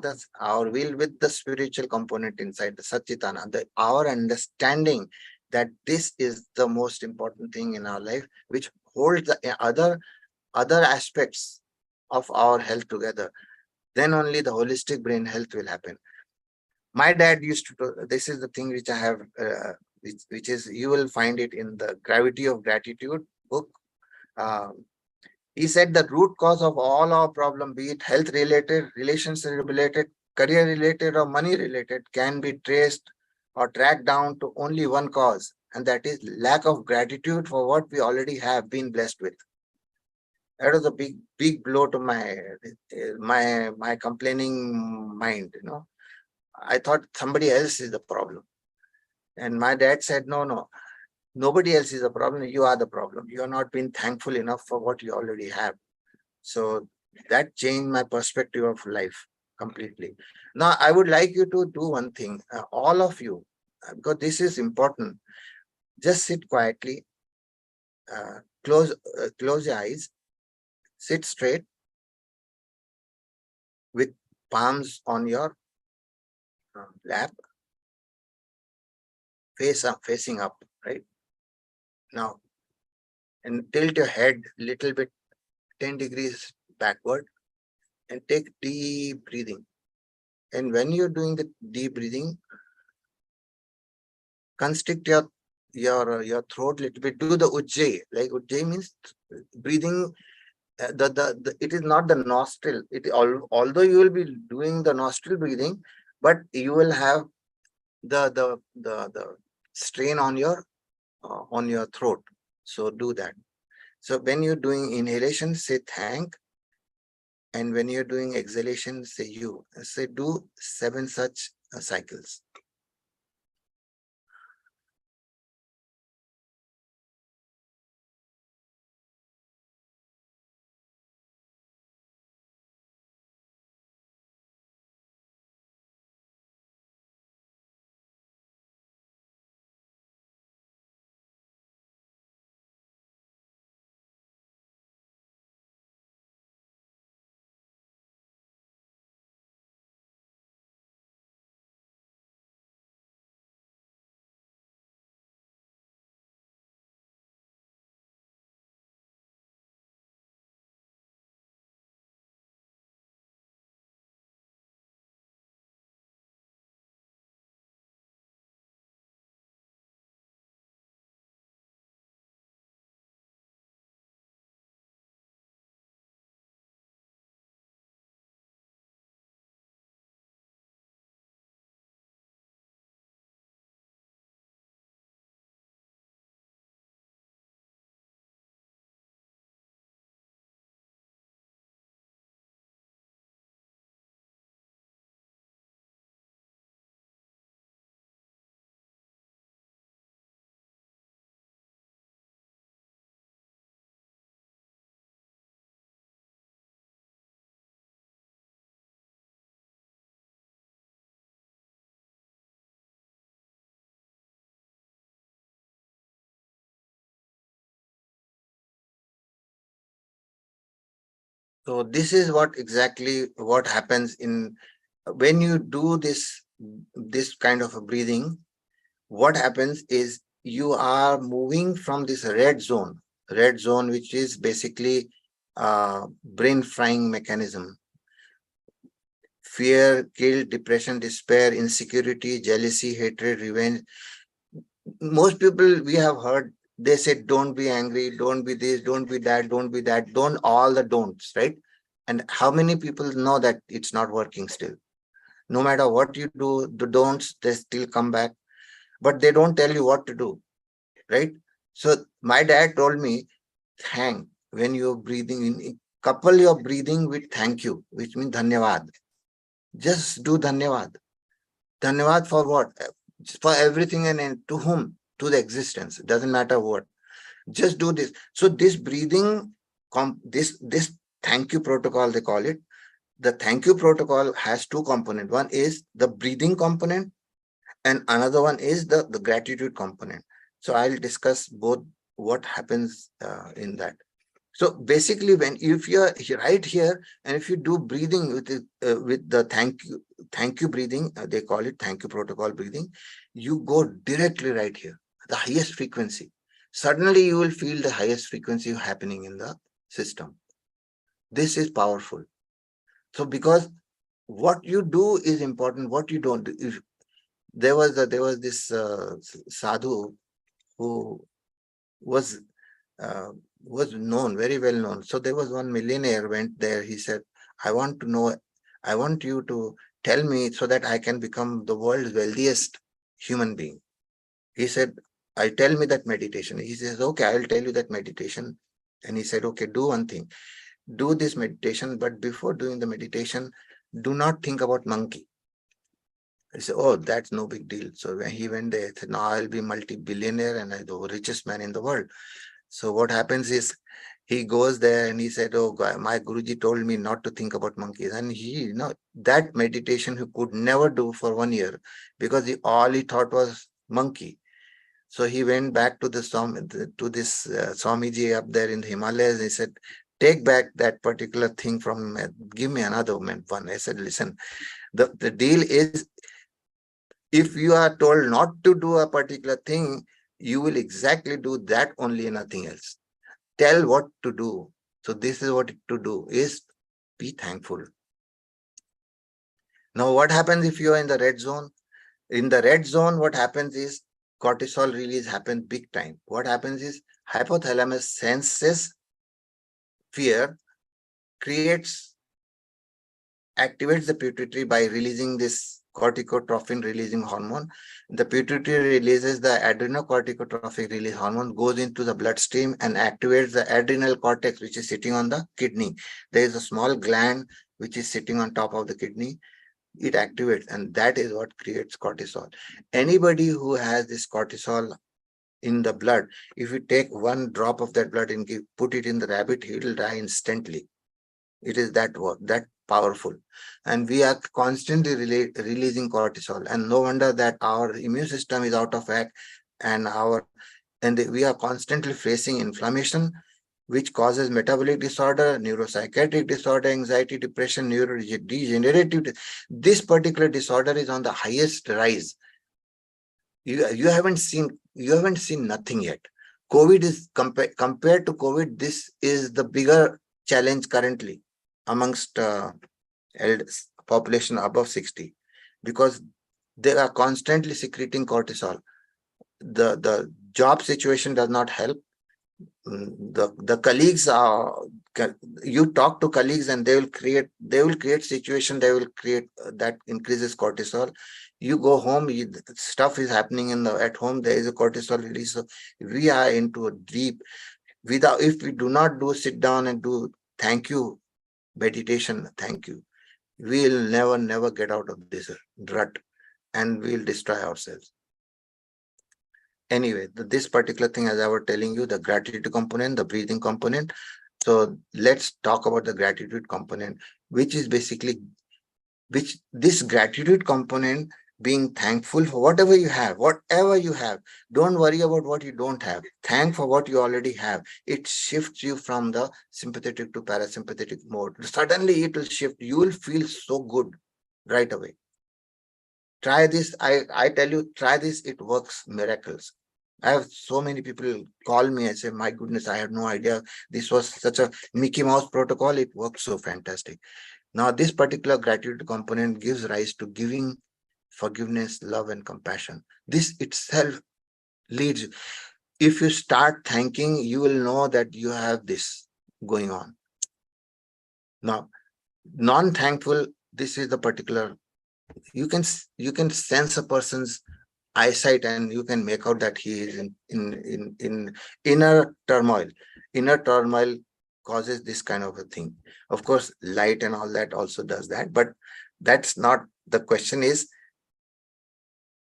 Speaker 2: that's our will with the spiritual component inside the Satchitana, our understanding that this is the most important thing in our life, which holds the other aspects of our health together. Then only the holistic brain health will happen. My dad used to, this is the thing which I have, which is, you will find it in the Gravity of Gratitude book. He said the root cause of all our problem, be it health related, relationship related, career related, or money related, can be traced or tracked down to only one cause, and that is lack of gratitude for what we already have been blessed with. That was a big blow to my complaining mind. I thought somebody else is the problem, and my dad said, no, nobody else is the problem. You are the problem. You are not being thankful enough for what you already have. So that changed my perspective of life completely. Now, I would like you to do one thing, all of you, because this is important. Just sit quietly, close your eyes, sit straight with palms on your lap, facing up, right? Now, and tilt your head a little bit 10 degrees backward and take deep breathing. And when you're doing the deep breathing, constrict your throat a little bit. Do the ujjayi. Like ujjayi means breathing. It is not the nostril. Although you will be doing the nostril breathing, but you will have the strain on your throat. So do that. So when you're doing inhalation, say thank. And when you're doing exhalation, say you. Say do 7 such cycles. So this is what exactly what happens in when you do this kind of a breathing. What happens is you are moving from this red zone, which is basically brain frying mechanism. Fear, guilt, depression, despair, insecurity, jealousy, hatred, revenge. Most people we have heard, they say, don't be angry, don't be this, don't be that, don't be that, don't, all the don'ts, right? And how many people know that it's not working still? No matter what you do, the don'ts, they still come back, but they don't tell you what to do, right? So my dad told me, thank, when you're breathing in, couple your breathing with thank you, which means dhanyavad. Just do dhanyavad. Dhanyavad for what? For everything, and to whom? To the existence. It doesn't matter what. Just do this. So this breathing, this thank you protocol, they call it. The thank you protocol has two components. One is the breathing component, and another one is the gratitude component. So I'll discuss both what happens in that. So basically, when if you're right here, and if you do breathing with the thank you breathing, they call it thank you protocol breathing, you go directly right here, the highest frequency. Suddenly, you will feel the highest frequency happening in the system. This is powerful. So because what you do is important, what you don't do. If there was this sadhu who was uh, was known, very well known. So there was one millionaire went there. He said, I want to know, I want you to tell me so that I can become the world's wealthiest human being. He said, I tell me that meditation. He says, okay, I'll tell you that meditation. And he said, okay, do one thing, do this meditation, but before doing the meditation, do not think about monkey. I said, oh, that's no big deal. So when he went there, he said, no, I'll be multi-billionaire and I'm the richest man in the world. So what happens is he goes there and he said, oh, God, my Guruji told me not to think about monkeys. And he, that meditation he could never do for 1 year because all he thought was monkey. So he went back to this Swamiji up there in the Himalayas. He said, take back that particular thing from me. Give me another one. I said, listen, the deal is, if you are told not to do a particular thing, you will exactly do that only, nothing else. Tell what to do. So this is what to do is be thankful. Now, what happens if you are in the red zone? In the red zone, what happens is cortisol release happens big time. What happens is hypothalamus senses fear, activates the pituitary by releasing this corticotrophin releasing hormone. The pituitary releases the adrenocorticotrophic release hormone, goes into the bloodstream and activates the adrenal cortex, which is sitting on the kidney. There is a small gland which is sitting on top of the kidney. It activates, and that is what creates cortisol. Anybody who has this cortisol in the blood, if you take one drop of that blood and put it in the rabbit, he will die instantly. It is that powerful. And we are constantly releasing cortisol. And no wonder that our immune system is out of whack, and we are constantly facing inflammation, which causes metabolic disorder, neuropsychiatric disorder, anxiety, depression, neurodegenerative. This particular disorder is on the highest rise. You haven't seen nothing yet. COVID is compared to COVID, this is the bigger challenge currently amongst elders, population above 60, because they are constantly secreting cortisol. The job situation does not help. The colleagues are, you talk to colleagues and they will create situation, they will create that increases cortisol. You go home, stuff is happening at home, there is a cortisol release. So we are into a deep, if we do not sit down and do thank you meditation, thank you, we'll never get out of this rut, and we'll destroy ourselves. Anyway, this particular thing, as I was telling you, the gratitude component, the breathing component. So let's talk about the gratitude component, which is basically, this gratitude component being thankful for whatever you have, whatever you have. Don't worry about what you don't have. Thank for what you already have. It shifts you from the sympathetic to parasympathetic mode. Suddenly it will shift. You will feel so good right away. Try this. I tell you, try this. It works miracles. I have so many people call me and say, my goodness, I had no idea this was such a Mickey Mouse protocol. It works so fantastic. Now, this particular gratitude component gives rise to giving, forgiveness, love, and compassion. This itself leads. If you start thanking, you will know that you have this going on. Now, non-thankful, this is the particular, you can sense a person's eyesight and you can make out that he is in inner turmoil. Inner turmoil causes this kind of a thing. Of course, light and all that also does that, but that's not the question. Is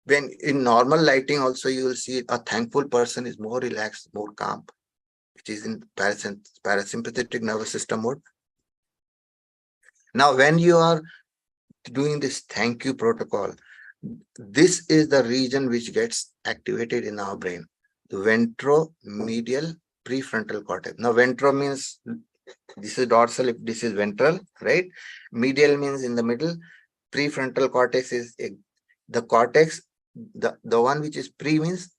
Speaker 2: when in normal lighting also you will see a thankful person is more relaxed, more calm, which is in parasympathetic nervous system mode. Now, when you are doing this thank you protocol, this is the region which gets activated in our brain, the ventromedial prefrontal cortex. Now, ventro means this is dorsal, if this is ventral, right? Medial means in the middle. Prefrontal cortex is the cortex, the one which is pre means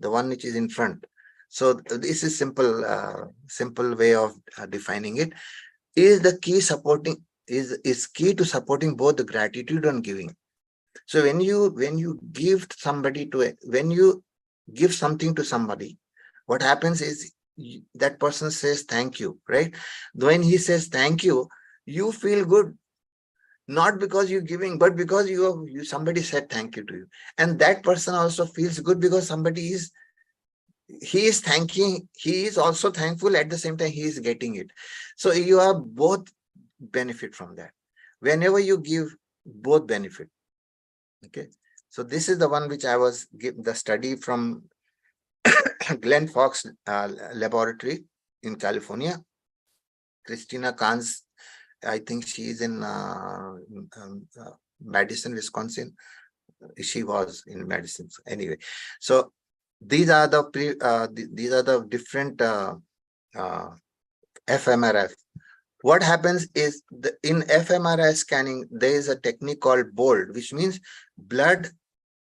Speaker 2: the one which is in front. So this is simple way of defining it. Is the key supporting is key to supporting both the gratitude and giving. So when you give somebody to when you give something to somebody, what happens is that person says thank you, right? When he says thank you, you feel good, not because you're giving, but because somebody said thank you to you, and that person also feels good because he is thanking, he is also thankful, at the same time he is getting it. So you are both benefit from that. Whenever you give, both benefit. Okay, so this is the one which I was the study from Glenn Fox laboratory in California. Christina Kahn's, I think she is in Madison, Wisconsin. She was in Madison anyway. So these are the different fMRI. What happens is in fMRI scanning, there is a technique called BOLD, which means blood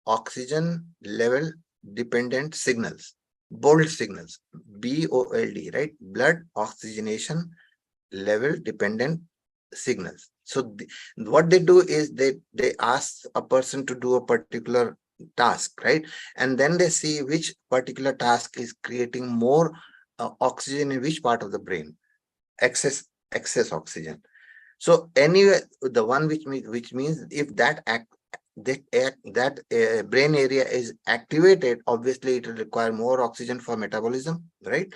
Speaker 2: oxygen level dependent signals. BOLD signals, BOLD, right? Blood oxygenation level dependent signals. So what they do is they ask a person to do a particular task, right? And then they see which particular task is creating more oxygen in which part of the brain, excess oxygen. So anyway, the one which means if that brain area is activated, obviously it will require more oxygen for metabolism, right?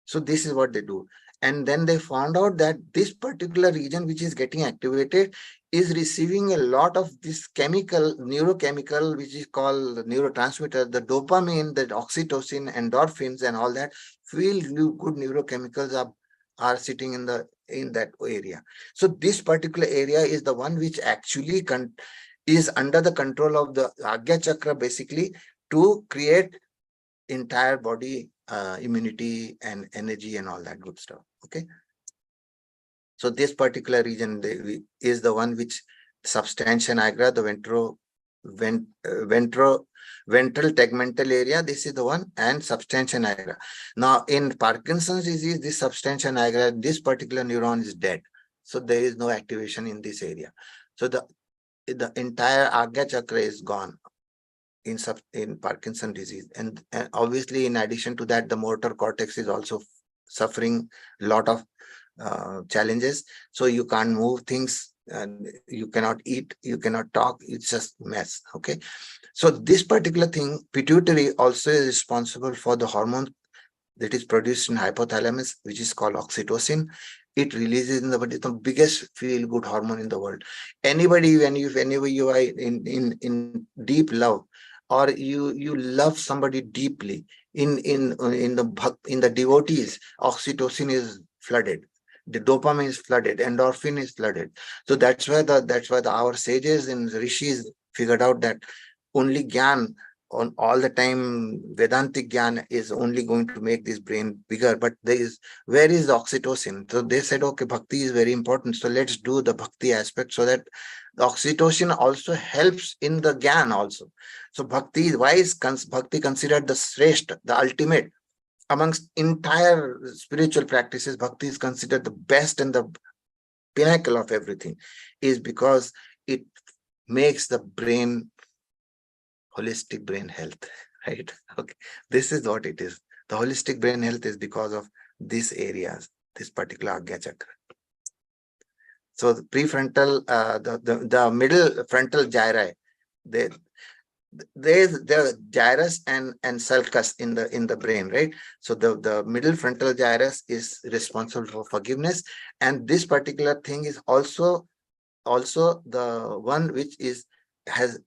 Speaker 2: So this is what they do. And then they found out that this particular region which is getting activated is receiving a lot of this neurochemical, which is called neurotransmitter, the dopamine, the oxytocin, endorphins, and all that. Feel good neurochemicals are sitting in that area. So this particular area is the one which actually is under the control of the Agya Chakra, basically, to create entire body immunity and energy and all that good stuff. Okay, so this particular region is the one which substantia nigra, the ventral tegmental area, this is the one, and substantia nigra. Now in Parkinson's disease, this substantia nigra, this particular neuron is dead, so there is no activation in this area. So the entire Agya Chakra is gone in Parkinson's disease, and obviously in addition to that, the motor cortex is also suffering a lot of challenges. So you can't move things, and you cannot eat, you cannot talk, it's just mess. Okay, so this particular thing, pituitary, also is responsible for the hormone that is produced in hypothalamus, which is called oxytocin. It releases in the body, the biggest feel good hormone in the world. Anybody, whenever you are in deep love, or you love somebody deeply, in the devotees, oxytocin is flooded, the dopamine is flooded, endorphin is flooded. So that's why our sages and rishis figured out that only Gyan on all the time, Vedantic Gyan is only going to make this brain bigger. But where is the oxytocin? So they said, okay, bhakti is very important. So let's do the bhakti aspect so that the oxytocin also helps in the Gyan also. So bhakti, why is bhakti considered the shrestha, the ultimate? Amongst entire spiritual practices, bhakti is considered the best and the pinnacle of everything, is because it makes the brain holistic brain health, right? Okay, this is what it is. The holistic brain health is because of these areas, this particular Agya Chakra. So the prefrontal, the middle frontal gyri, they there's the gyrus and sulcus in the brain, right? So the middle frontal gyrus is responsible for forgiveness, and this particular thing is also the one which has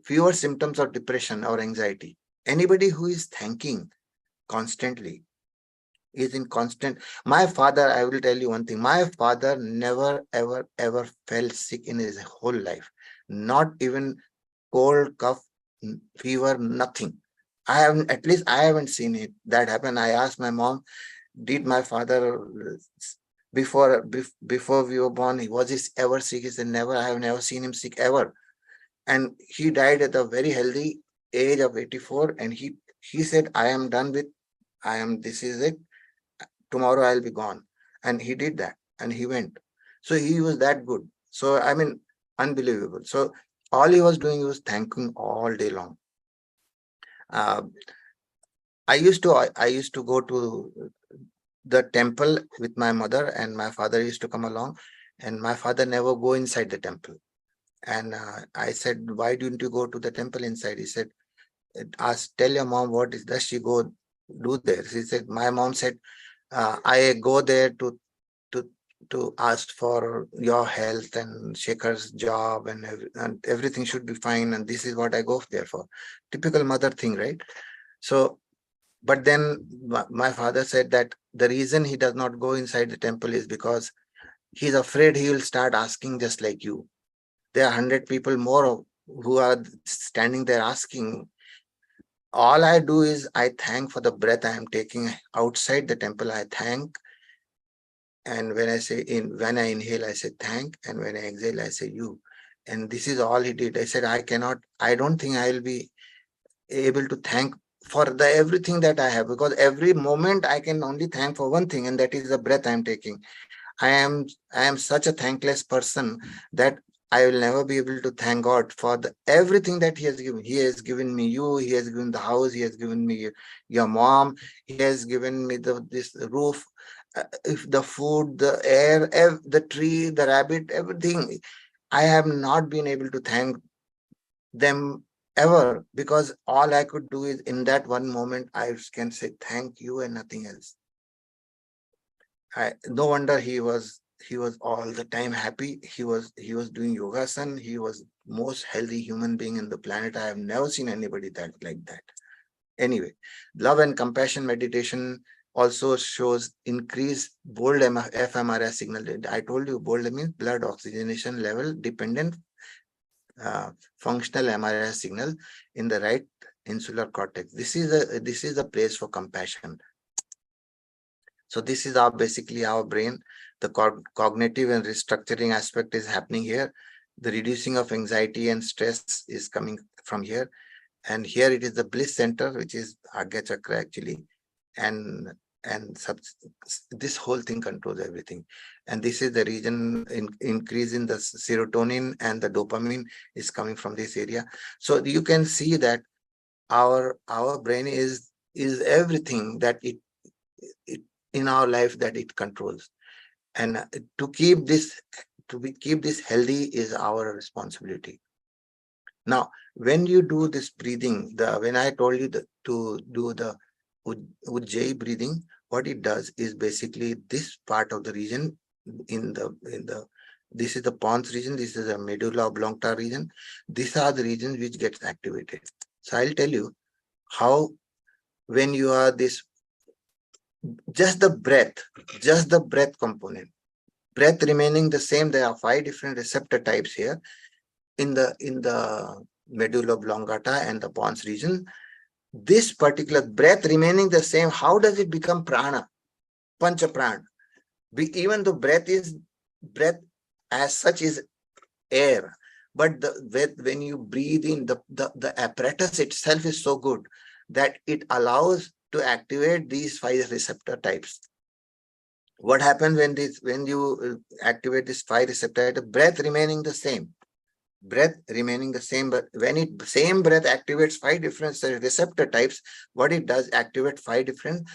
Speaker 2: fewer symptoms of depression or anxiety. Anybody who is thanking constantly is in constant. My father, I will tell you one thing, my father never ever fell sick in his whole life, not even cold, cough, fever, nothing. At least I haven't seen it that happen. I asked my mom, did my father before we were born, was he ever sick? He said, never. I have never seen him sick ever. And he died at a very healthy age of 84. And he said, I am done with, this is it. Tomorrow I'll be gone. And he did that and he went. So he was that good. So, I mean, unbelievable. So all he was doing was thanking all day long. I used to go to the temple with my mother, and my father used to come along, and my father never go inside the temple. And I said, why didn't you go to the temple inside? He said, tell your mom does she go do there? She said, my mom said, I go there to ask for your health and Shekhar's job, and everything should be fine, and this is what I go there for. Typical mother thing, right? So, but then my father said that the reason he does not go inside the temple is because he's afraid he will start asking just like you. There are 100 people more who are standing there asking. All I do is I thank for the breath I am taking outside the temple. I thank. And when I inhale, I say thank. And when I exhale, I say you. And this is all he did. I said, I don't think I will be able to thank for everything that I have, because every moment I can only thank for one thing, and that is the breath I am taking. I am such a thankless person that I will never be able to thank God for everything that He has given. He has given me you, He has given the house, He has given me your mom, He has given me this roof, the food, the air, the tree, the rabbit, everything. I have not been able to thank them ever, because all I could do is in that one moment I can say thank you and nothing else. No wonder he was all the time happy. He was doing yogasan. He was most healthy human being in the planet. I have never seen anybody like that. Anyway, love and compassion meditation also shows increased bold fMRI signal. I told you bold means blood oxygenation level dependent functional MRI signal in the right insular cortex. This is a place for compassion. So this is basically our brain. The cognitive and restructuring aspect is happening here. The reducing of anxiety and stress is coming from here. And here it is the bliss center, which is Agya Chakra actually. And this whole thing controls everything. And this is the region increase in the serotonin and the dopamine is coming from this area. So you can see that our brain is everything that it in our life that it controls. And to keep this healthy is our responsibility. Now, when you do this breathing, when I told you to do the Ujjayi breathing, what it does is basically this part of the region this is the pons region, this is the medulla oblongata region. These are the regions which gets activated. So I'll tell you how, when you are just the breath component, breath remaining the same. There are 5 different receptor types here. in the medulla oblongata and the pons region. This particular breath remaining the same, how does it become prana, pancha prana? Even though breath as such is air, but when you breathe in, the apparatus itself is so good that it allows to activate these 5 receptor types. What happens when you activate this 5 receptor type? Breath remaining the same. Breath remaining the same, but when same breath activates 5 different receptor types, what it does, activate 5 different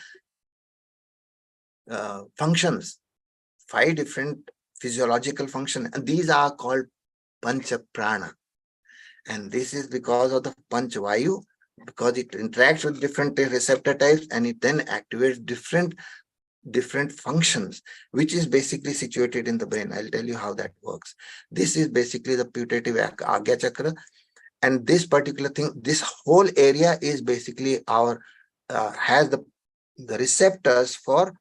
Speaker 2: functions, 5 different physiological functions, and these are called pancha prana. And this is because of the pancha vayu, because it interacts with different receptor types and it then activates different functions, which is basically situated in the brain. I'll tell you how that works. This is basically the putative Agya chakra, and this particular thing, this whole area is basically has the receptors for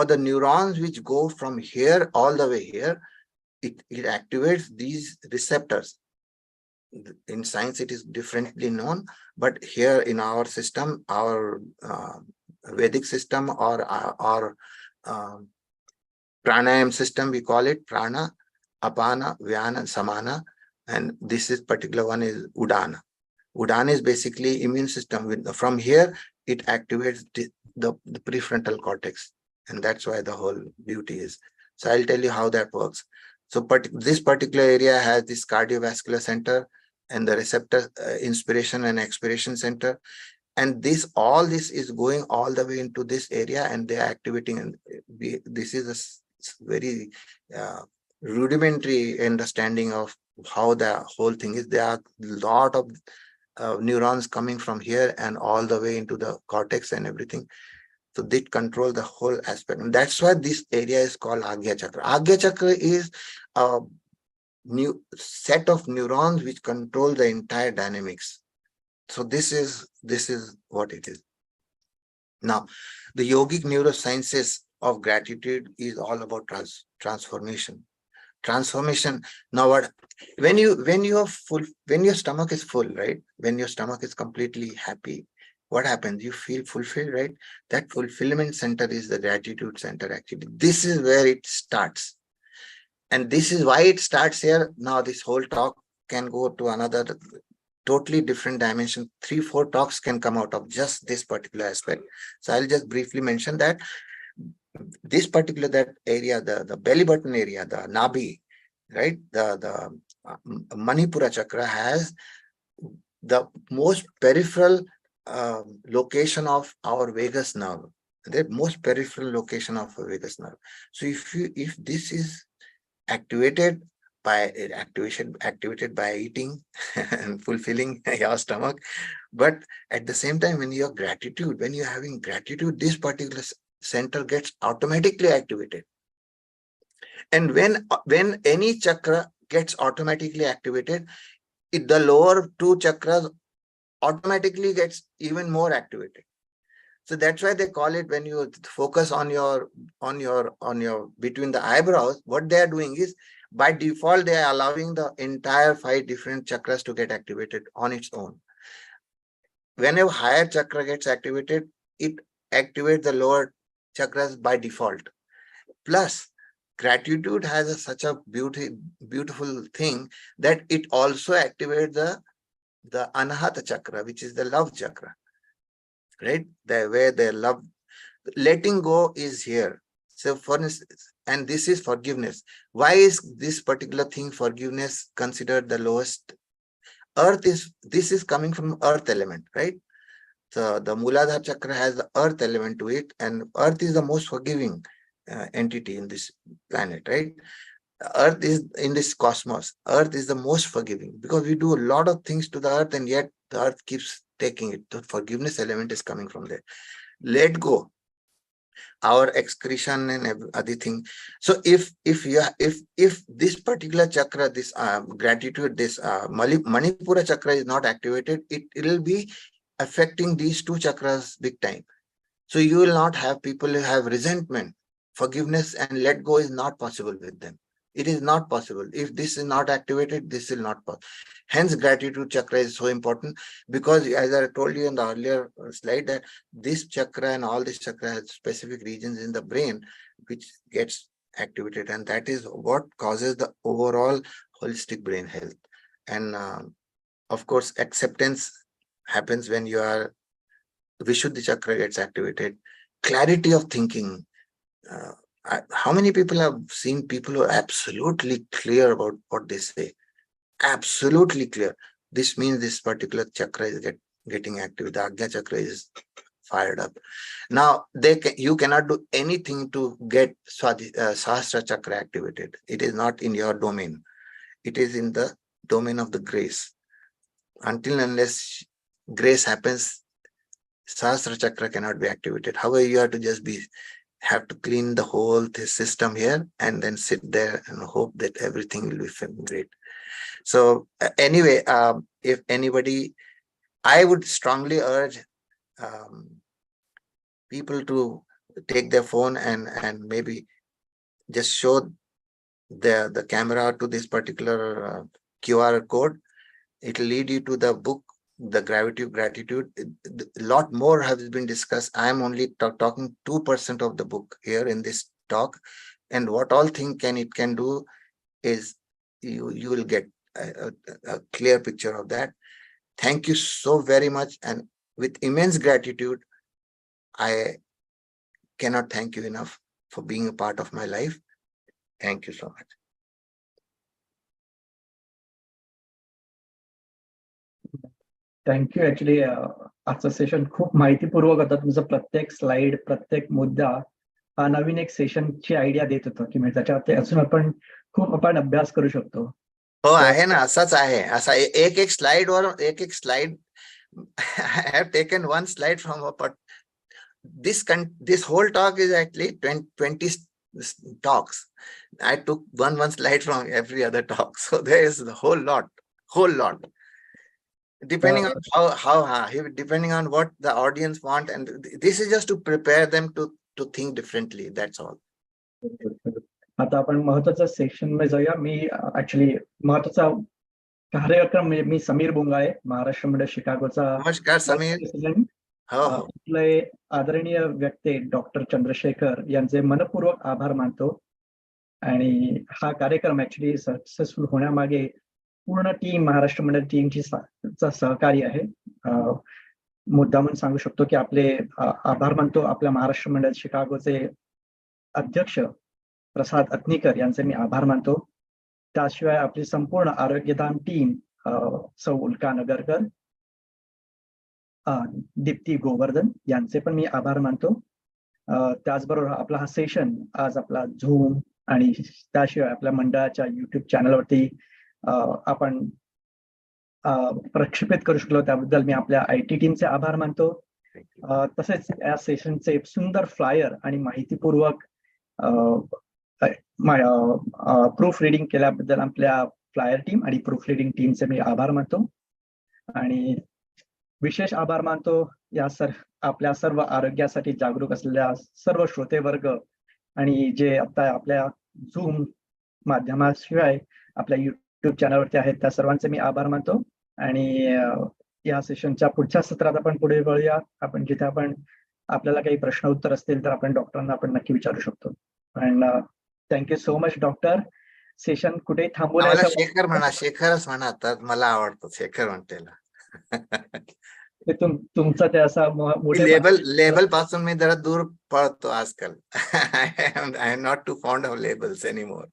Speaker 2: the neurons which go from here all the way here. It activates these receptors. In science, it is differently known, but here in our system, our Vedic system or pranayam system, we call it prana, apana, vyana, samana, and this is particular one is udana. Udana is basically immune system. From here, it activates the prefrontal cortex, and that's why the whole beauty is. So I'll tell you how that works. So this particular area has this cardiovascular center and the receptor inspiration and expiration center, and all this is going all the way into this area, and they are activating. And this is a very rudimentary understanding of how the whole thing is. There are a lot of neurons coming from here and all the way into the cortex and everything. So they control the whole aspect. And that's why this area is called Agya Chakra. Agya Chakra is a new set of neurons which control the entire dynamics. So this is what it is. Now, the yogic neurosciences of gratitude is all about transformation. Transformation. Now, when your stomach is full, right? When your stomach is completely happy, what happens? You feel fulfilled, right? That fulfillment center is the gratitude center, actually. This is where it starts. And this is why it starts here. Now, this whole talk can go to another totally different dimension. 3-4 talks can come out of just this particular aspect. So I'll just briefly mention that this particular area, the belly button area, the nabi, right? The Manipura chakra has the most peripheral location of our vagus nerve. The most peripheral location of a vagus nerve. So if this is activated by eating and fulfilling your stomach, but at the same time, when you're having gratitude, this particular center gets automatically activated. And when any chakra gets automatically activated, the lower 2 chakras automatically gets even more activated. So that's why they call it, when you focus on your between the eyebrows, what they are doing is, by default, they are allowing the entire 5 different chakras to get activated on its own. Whenever higher chakra gets activated, it activates the lower chakras by default. Plus, gratitude has such a beautiful thing that it also activates the anahata chakra, which is the love chakra, right? Where the love, letting go is here. So for instance, and this is forgiveness. Why is this particular thing, forgiveness, considered the lowest? This is coming from earth element, right? So the Muladhara chakra has the earth element to it, and earth is the most forgiving entity in this planet, right? Earth is in this cosmos. Earth is the most forgiving, because we do a lot of things to the earth, and yet the earth keeps taking it. The forgiveness element is coming from there. Let go, our excretion and other thing. So if this particular chakra, this gratitude, this Manipura chakra is not activated, it will be affecting these 2 chakras big time. So you will not have people who have resentment. Forgiveness and let go is not possible with them. It is not possible. If this is not activated, this will not possible. Hence, gratitude chakra is so important, because as I told you in the earlier slide, that this chakra and all this chakra has specific regions in the brain which gets activated, and that is what causes the overall holistic brain health. And of course, acceptance happens when you are Vishuddhi chakra gets activated. Clarity of thinking. How many people have seen people who are absolutely clear about what they say? Absolutely clear. This means this particular chakra is getting active. The Ajna chakra is fired up. Now, you cannot do anything to get Sahasra chakra activated. It is not in your domain. It is in the domain of the grace. Until unless grace happens, Sahasra chakra cannot be activated. However, you have to have to clean the whole system here and then sit there and hope that everything will be great. So anyway, if anybody, I would strongly urge people to take their phone and maybe just show the camera to this particular QR code. It will lead you to the book, The Gravity of Gratitude. A lot more has been discussed. I am only talking 2% of the book here in this talk. And what all thing it can do is you will get a clear picture of that. Thank you so very much. And with immense gratitude, I cannot thank you enough for being a part of my life. Thank you so much.
Speaker 3: Thank you. Actually आजचं session खूप माहितीपूर्वक होतं. तुमचं प्रत्येक slide, प्रत्येक मुद्दा हा नवीन एक सेशनची idea देत होतं, की म्हणजे त्याच्यावरती अजून आपण अभ्यास करू शकतो.
Speaker 2: हो, आहे ना, असंच आहे. असा एक स्लाइड वर एक slide. I have taken one slide from but this whole talk is actually 20 talks. I took one slide from every other talk. So there is the whole lot. Depending on depending on what the audience want, and this is just to prepare them to think differently. That's all.
Speaker 3: आता आपण महत्वाच्या section मध्ये जाऊया. मी actually महत्वाचा कार्यक्रम मी समीर बोंगाळे, महाराष्ट्र मंडळ शिकागोचा.
Speaker 2: नमस्कार समीर.
Speaker 3: आपले आदरणीय व्यक्ती डॉक्टर चंद्रशेखर यांचे मनपूर्वक आभार मानतो. आणि हा कार्यक्रम ऍक्च्युली सक्सेसफुल होण्यामागे पूर्ण टीम, महाराष्ट्र मंडळ टीमची सहकार्य आहे. मुद्दा म्हणून सांगू शकतो की आपले आभार मानतो आपल्या महाराष्ट्र मंडळ शिकागोचे अध्यक्ष प्रसाद अत्नीकर यांचे मी आभार मानतो. त्याशिवाय आपली संपूर्ण आरोग्यधाम टीम, सौ उल्का नगरकर, दीप्ती गोवर्धन यांचे पण मी आभार मानतो. त्याचबरोबर आपला हा सेशन आज आपला झूम आणि त्याशिवाय आपल्या मंडळाच्या युट्यूब चॅनलवरती आपण प्रक्षेपित करू शकलो, त्याबद्दल मी आपल्या IT टीमचे आभार मानतो. तसेच या सेशनचे सुंदर फ्लायर आणि माहितीपूर्वक प्रूफ रिडिंग केल्याबद्दल आपल्या फ्लायर टीम आणि प्रूफ रिडिंग टीमचे मी आभार मानतो. आणि विशेष आभार मानतो आपल्या सर्व आरोग्यासाठी जागरूक असलेल्या सर्व श्रोतेवर्ग आणि जे आता आपल्या झूम माध्यमाशिवाय आपल्या युट्यूब चॅनलवरती आहेत त्या सर्वांचे मी आभार मानतो. आणि या सेशनच्या पुढच्या सत्रात आपण पुढे वळूया. आपण जिथे आपल्याला काही प्रश्न उत्तर असतील तर आपण डॉक्टरांना आपण नक्की विचारू शकतो. And thank you so much doctor. Session कुठे थांबवण्याचं
Speaker 2: शेखर म्हणा, शेखरच म्हणा, तर मला आवडतं शेखर म्हणतेला.
Speaker 3: तुमचा ते असा
Speaker 2: लेबल पासून मी जरा दूर पळतो आजकाल. I am not too fond of labels anymore.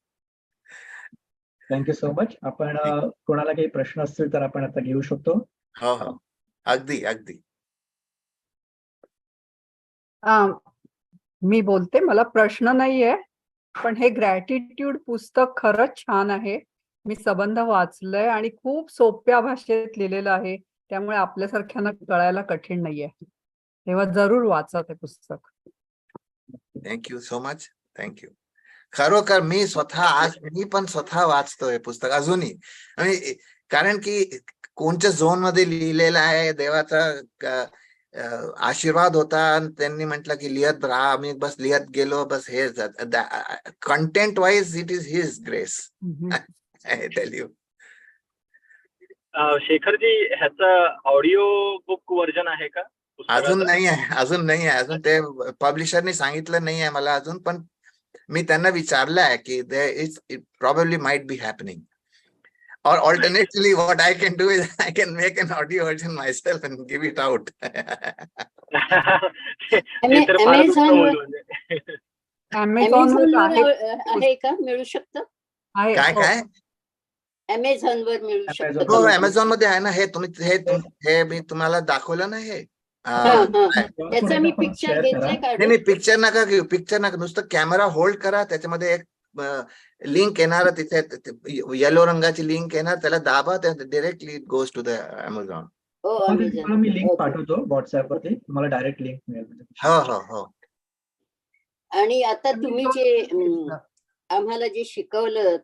Speaker 3: Thank you so much. आपण कोणाला काही प्रश्न असतील तर आपण आता घेऊ शकतो.
Speaker 2: हो, अगदी.
Speaker 4: मी बोलते, मला प्रश्न नाहीये, पण हे ग्रॅटिट्यूड पुस्तक खरंच छान आहे. मी संबंध वाचलंय आणि खूप सोप्या भाषेत लिहिलेलं आहे, त्यामुळे आपल्यासारख्यांना कळायला कठीण नाहीये. तेव्हा जरूर वाचा ते पुस्तक.
Speaker 2: Thank you so much. थँक्यू. खरोखर मी पण स्वतः वाचतोय पुस्तक अजूनही. कारण की कोणत्या झोन मध्ये लिहिलेलं आहे, देवाचा आशीर्वाद होता आणि त्यांनी म्हटलं की लिहत राहा. आम्ही बस लिहत गेलो. बस हे content wise it is his grace. I tell you.
Speaker 5: Shekharji, ह्याचं ऑडिओ बुक व्हर्जन आहे का
Speaker 2: अजून
Speaker 5: पुस्तकाचं?
Speaker 2: नाही आहे. अजून ते पब्लिशरने सांगितलं नाही आहे मला अजून, पण मी त्यांना विचारलं आहे की it probably might be happening. Or alternatively, what I can do is I can make an audio version myself and give it out.
Speaker 5: ते तर फारच उत्तम होईल म्हणजे.
Speaker 4: Amazon वर आहे.
Speaker 6: आहे का, मिळू शकतं?
Speaker 4: आहे.
Speaker 2: काय
Speaker 4: हो.
Speaker 2: काय?
Speaker 6: Amazon वर मिळू शकतं
Speaker 3: Amazon.
Speaker 6: का
Speaker 2: हो,
Speaker 6: म्हणजे?
Speaker 2: अमेझॉन मध्ये आहे ना. हे मी तुम्हाला दाखवलं ना हे.
Speaker 6: त्याचा मी
Speaker 3: आपण
Speaker 6: पिक्चर
Speaker 3: share
Speaker 6: घेतलाय
Speaker 3: करा.
Speaker 2: नाही पिक्चर नका घेऊ. पिक्चर नका. नुसतं कॅमेरा होल्ड करा. त्याच्यामध्ये एक लिंक येणार. तिथे येलो रंगाची लिंक येणार. त्याला दाबा. Directly it goes to the Amazon.
Speaker 6: हो,
Speaker 3: तुम्हाला मी लिंक
Speaker 6: Amazon.
Speaker 3: पाठवतो व्हॉट्सअप वरती. तुम्हाला डायरेक्ट लिंक मिळेल.
Speaker 2: हो हो हो.
Speaker 6: आणि आता तुम्ही जे आम्हाला जे शिकवलं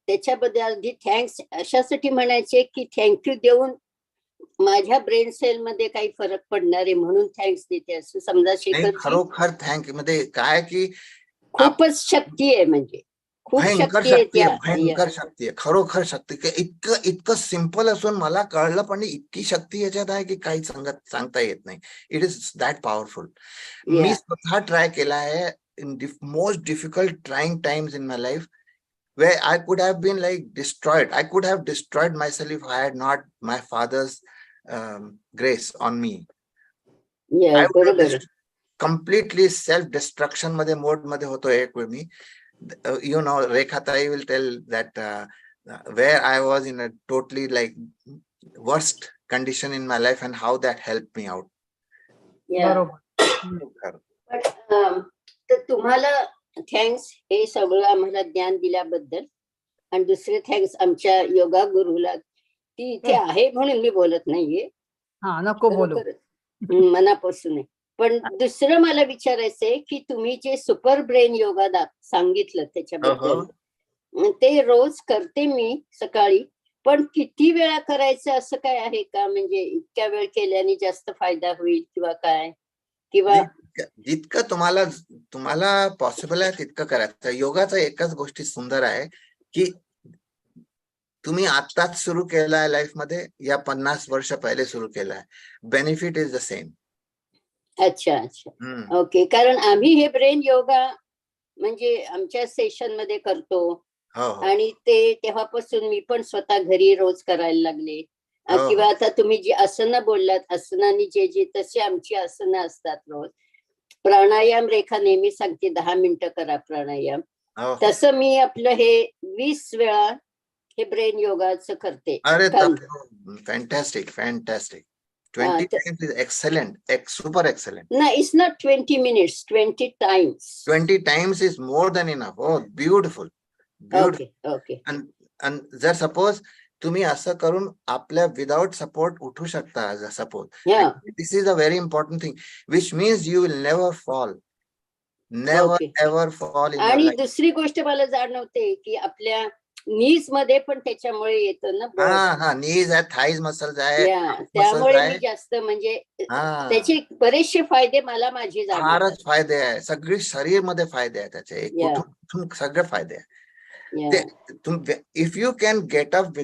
Speaker 6: त्याच्याबद्दल अगदी थँक्स अशासाठी म्हणायचे की थँक्यू देऊन माझ्या ब्रेन सेल मध्ये काही फरक पडणार आहे म्हणून थँक्स देते असं समजा.
Speaker 2: नाही,
Speaker 6: शेखरजी
Speaker 2: खरोखर थँक मध्ये काय की
Speaker 6: खूपच शक्ती आहे, म्हणजे खूप
Speaker 2: भयंकर
Speaker 6: शक्ती आहे
Speaker 2: शक्ती आहे.
Speaker 6: त्या.
Speaker 2: भयंकर शक्ती आहे. खरोखर शक्ती. इतकं सिम्पल असून मला कळलं, पण इतकी शक्ती याच्यात आहे की काही सांगता येत नाही. It is that powerful. मी स्वतः ट्राय केला आहे in most difficult trying times in my life, where I could have been like destroyed. I could have destroyed myself if I had not my father's grace on me. I would have
Speaker 6: बरोबर.
Speaker 2: completely self-destruction mode मध्ये होतो एक वेळ मी. You know, Rekhatai will tell that where I was in a totally like worst condition in my life and how that helped me out.
Speaker 4: बरोबर.
Speaker 6: तर तुम्हाला thanks हे सगळं आम्हाला ज्ञान दिल्याबद्दल. आणि दुसरे थँक्स आमच्या योगा गुरुला, ती इथे आहे म्हणून मी बोलत नाहीये,
Speaker 4: हा, नको बोलू.
Speaker 6: मनापासून आहे. पण दुसरं मला विचारायचंय की तुम्ही जे सुपर ब्रेन योगा सांगितलं त्याच्याबद्दल, ते रोज करते मी सकाळी, पण किती वेळा करायचं असं काय आहे का? म्हणजे इतक्या वेळ केल्याने जास्त फायदा होईल किंवा काय? किंवा
Speaker 2: जितकं तुम्हाला पॉसिबल आहे तितकं करायचं. योगाचा एकच गोष्टी सुंदर आहे की तुम्ही आत्ताच सुरू केलाय लाईफ मध्ये या 50 वर्ष पहिले सुरू केलाय, बेनिफिट इज द सेम.
Speaker 6: अच्छा अच्छा, ओके. कारण आम्ही हे ब्रेन योगा म्हणजे आमच्या सेशन मध्ये करतो आणि ते तेव्हापासून मी पण स्वतः घरी रोज करायला लागले. किंवा आता तुम्ही जी आसनं बोललात, आसनानी जे तशी आमची आसनं असतात रोज. प्राणायाम रेखा नेहमी सांगते 10 मिनिटं करा प्राणायाम. तसं मी आपलं हे 20 वेळा हे ब्रेन योगाचं करते.
Speaker 2: अरे fantastic. 20 times is excellent. Super excellent.
Speaker 6: No, it's not 20 minutes, 20 times.
Speaker 2: 20 times is more than enough. Oh, beautiful.
Speaker 6: Okay.
Speaker 2: And जर सपोज तुम्ही असं करून आपल्या विदाउट सपोर्ट उठू शकता. Suppose this is a very important thing, which means you will never fall. Never ever fall.
Speaker 6: आणि दुसरी गोष्ट मला जाणवते की आपल्या नीज मध्ये पण त्याच्यामुळे येतं ना.
Speaker 2: नीज आहे, थाईज मसल्स आहे,
Speaker 6: त्यामुळे मी जास्त म्हणजे त्याचे बरेचसे फायदे मला माझे
Speaker 2: फारच फायदे आहे. सगळी शरीर मध्ये फायदे आहे त्याचे. कुठून सगळे फायदे आहे. If you can get up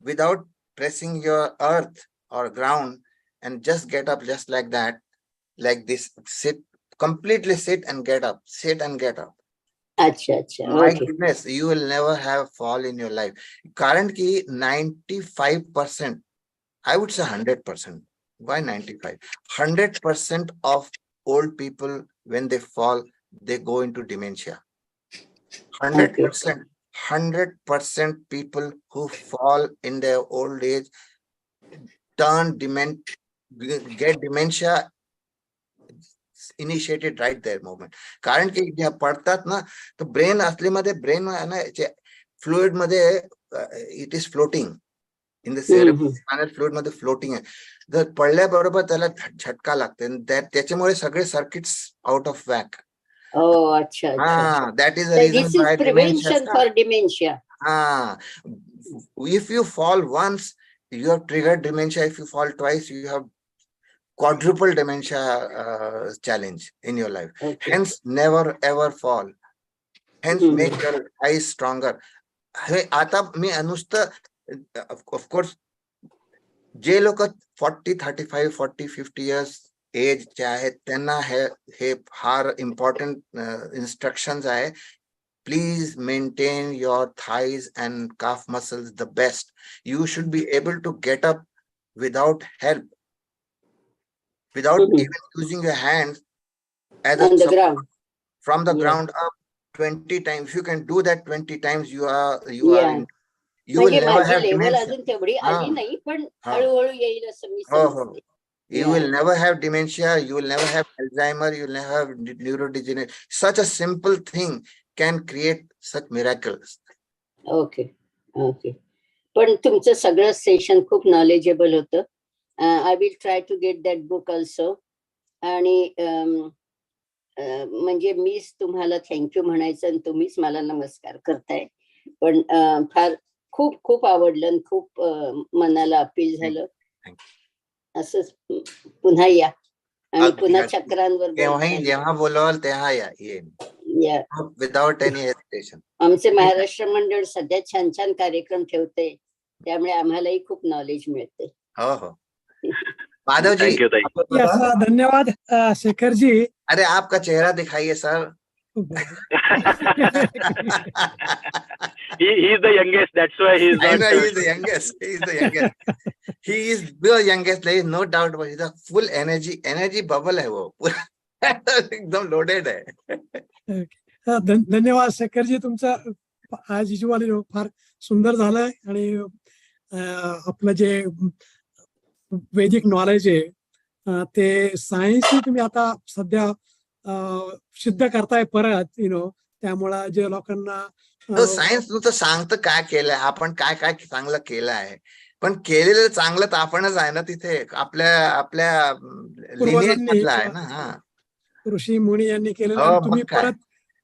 Speaker 2: without pressing your earth or ground and just get up just like that, like this, completely sit and get up.
Speaker 6: अच्छा.
Speaker 2: My goodness, you will never have fall in your life. कारण की 95%, I would say 100%. Why 95? 100% of old people, when they fall, they go into dementia. 100% people who fall in their old age get dementia initiated right there moment. कारण की ज्या पडतात ना, तर brain असल्यामध्ये brain आहे ना, फ्लुइड मध्ये it is floating in the cerebral fluid मध्ये फ्लोटिंग आहे. जर पडल्याबरोबर त्याला झटका लागते, त्याच्यामुळे सगळे सर्किट्स आउट ऑफ वॅक.
Speaker 6: अच्छा.
Speaker 2: That is the reason
Speaker 6: this is prevention for dementia.
Speaker 2: If you fall once, you have triggered dementia. If you fall twice, you have quadruple dementia challenge in your life.
Speaker 6: Okay.
Speaker 2: Hence, never ever fall. Hence,
Speaker 6: Mhm.
Speaker 2: make your eyes stronger. हे आता मी नुसतं of course जे लोक 40, 35, 40, 50 years as चे आहेत त्यांना हे फार important instructions आहे. Please maintain your thighs and calf muscles the best. You should be able to get up without help, without even using your hands as
Speaker 6: On the
Speaker 2: support
Speaker 6: ground.
Speaker 2: from the
Speaker 6: Yeah.
Speaker 2: ground up 20 times. If you can do that 20 times, you
Speaker 6: Yeah.
Speaker 2: will
Speaker 6: म्हणजे
Speaker 2: never
Speaker 6: माझी
Speaker 2: have
Speaker 6: level
Speaker 2: dementia.
Speaker 6: अजून तेवढी आली नाही, पण
Speaker 2: हा.
Speaker 6: हळूहळू येईल असं मी
Speaker 2: हो.
Speaker 6: समजते.
Speaker 2: You will never have dementia. You will never have Alzheimer. You will never have neurodegeneration. Such a simple thing can create such miracles.
Speaker 6: Okay okay. पण तुमचं सगळं सेशन खूप नॉलेजेबल होतं. I will try to get that book also. आणि म्हणजे मीच तुम्हाला thank you म्हणायचं आणि तुम्हीच मला नमस्कार करताय. पण फार खूप खूप आवडलं आणि खूप मनाला अपील झालं. असंच पुन्हा या आणि पुन्हा चक्रांवर
Speaker 2: जेव्हा बोलवाल तेव्हा या विदाउट एनी हेजिटेशन.
Speaker 6: आमचे महाराष्ट्र मंडळ सध्या छान छान कार्यक्रम ठेवते, त्यामुळे आम्हालाही खूप नॉलेज मिळते.
Speaker 2: हो हो. माधव जी,
Speaker 7: धन्यवाद शेखर जी.
Speaker 2: अरे आपका चेहरा दिखाइए sir.
Speaker 5: He is the youngest, that's why he is
Speaker 2: I
Speaker 5: not.
Speaker 2: know, he is the youngest. He is the youngest. He is the youngest. There is no doubt about it. He's a full energy bubble है वो. एकदम loaded है.
Speaker 7: धन्यवाद शेखर जी. तुमचा आज usually फार सुंदर झालंय आणि आपलं जे वैदिक नॉलेज आहे ते सायन्सनी तुम्ही आता सध्या सिद्ध करताय परत. त्यामुळे जे लोकांना
Speaker 2: सायन्स नुसतं सांगतं काय केलंय आपण, काय काय चांगलं केलं आहे, पण केलेलं चांगलं तर आपणच आहे ना तिथे. आपल्या लिनिएज आहे ना. हा,
Speaker 7: ऋषी मुनी यांनी केलेलं तुम्ही परत.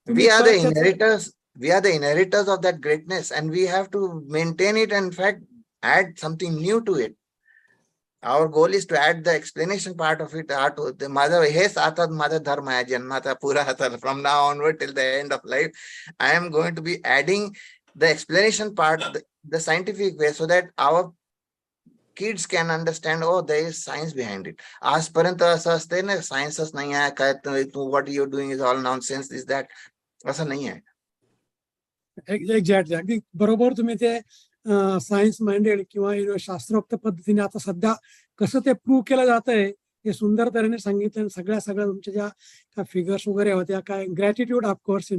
Speaker 2: We are the inheritors of that greatness, and we have to maintain it and in fact add something new to it. Our goal is to add the explanation part of it. हेच आता माझा धर्म आहे जन्माचा पुरा. From now onward till the end of life, I am going to be adding the explanation part, the scientific way, so that our kids can understand, oh, there is science behind it. आजपर्यंत असं असते ना, सायन्सच नाही आहे काय, what you're doing is all nonsense, is that. असं नाही आहे.
Speaker 7: एक्झॅक्टली, अगदी बरोबर. तुम्ही ते सायन्स माइंडेड किंवा शास्त्रोक्त पद्धतीने आता सध्या कसं ते प्रूव्ह केलं जात आहे हे सुंदर तऱ्हेने सांगितलं. सगळ्या तुमच्या ज्या फिगर्स वगैरे होत्या काय, ग्रॅटिट्यूड ऑफकोर्स.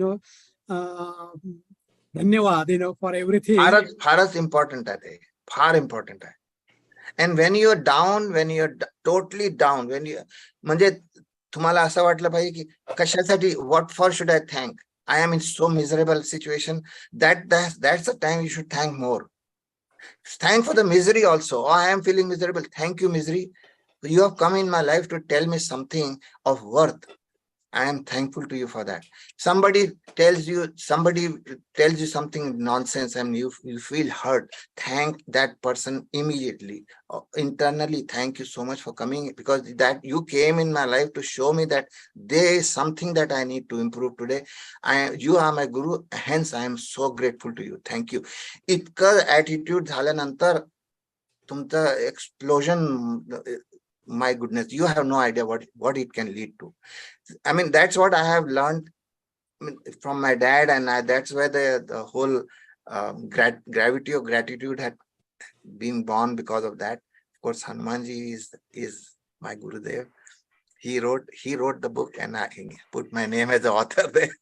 Speaker 7: धन्यवाद फॉर एव्हरीथिंग.
Speaker 2: फारच इम्पॉर्टंट आहे ते, फार इम्पॉर्टंट आहे. And when you're down, when you're totally down, म्हणजे तुम्हाला असं वाटलं पाहिजे की कशासाठी, what for should I thank? I am in so miserable situation. That's the time you should thank more. Thank for the misery also. Oh, I am feeling miserable. Thank you, misery. You have come in my life to tell me something of worth. I am thankful to you for that. Somebody tells you something nonsense and you feel hurt. Thank that person immediately. Internally, thank you so much for coming, because that you came in my life to show me that there is something that I need to improve today. You are my guru. Hence, I am so grateful to you. Thank you. इतकं attitude झाल्यानंतर तुमचं explosion. My goodness, you have no idea what it can lead to. I mean, that's what I have learned from my dad, and that's where the whole gravity of gratitude had been born because of that. Of course, Hanumanji is my Gurudev. He wrote the book, and I put my name as the author there.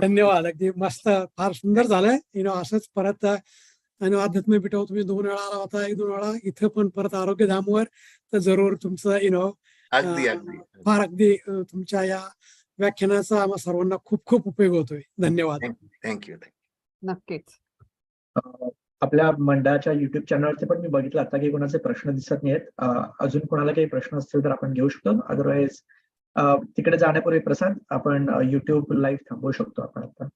Speaker 7: धन्यवाद. अगदी मस्त, फार सुंदर झालंय. असंच परत अध्यात्म पिठावर तुम्ही 2 वेळा आला होता, 1-2 वेळा इथं पण परत आरोग्य धामवर, तर जरूर तुमचं फार अगदी तुमच्या या व्याख्यानाचा आम्हा सर्वांना खूप खूप उपयोग होतोय. धन्यवाद.
Speaker 2: थँक्यू.
Speaker 4: नक्कीच.
Speaker 3: आपल्या मंडळाच्या युट्यूब चॅनलवरती पण मी बघितलं आता की कोणाचे प्रश्न दिसत नाहीत. अजून कोणाला काही प्रश्न असतील तर आपण घेऊ शकतो. अदरवाईज तिकडे जाण्यापूर्वी प्रसाद, आपण युट्यूब लाईव्ह थांबवू शकतो आपण आता.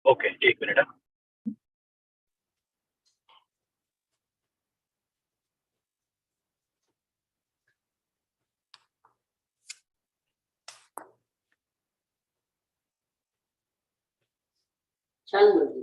Speaker 5: Okay, 1 minute.
Speaker 6: छान बोलली.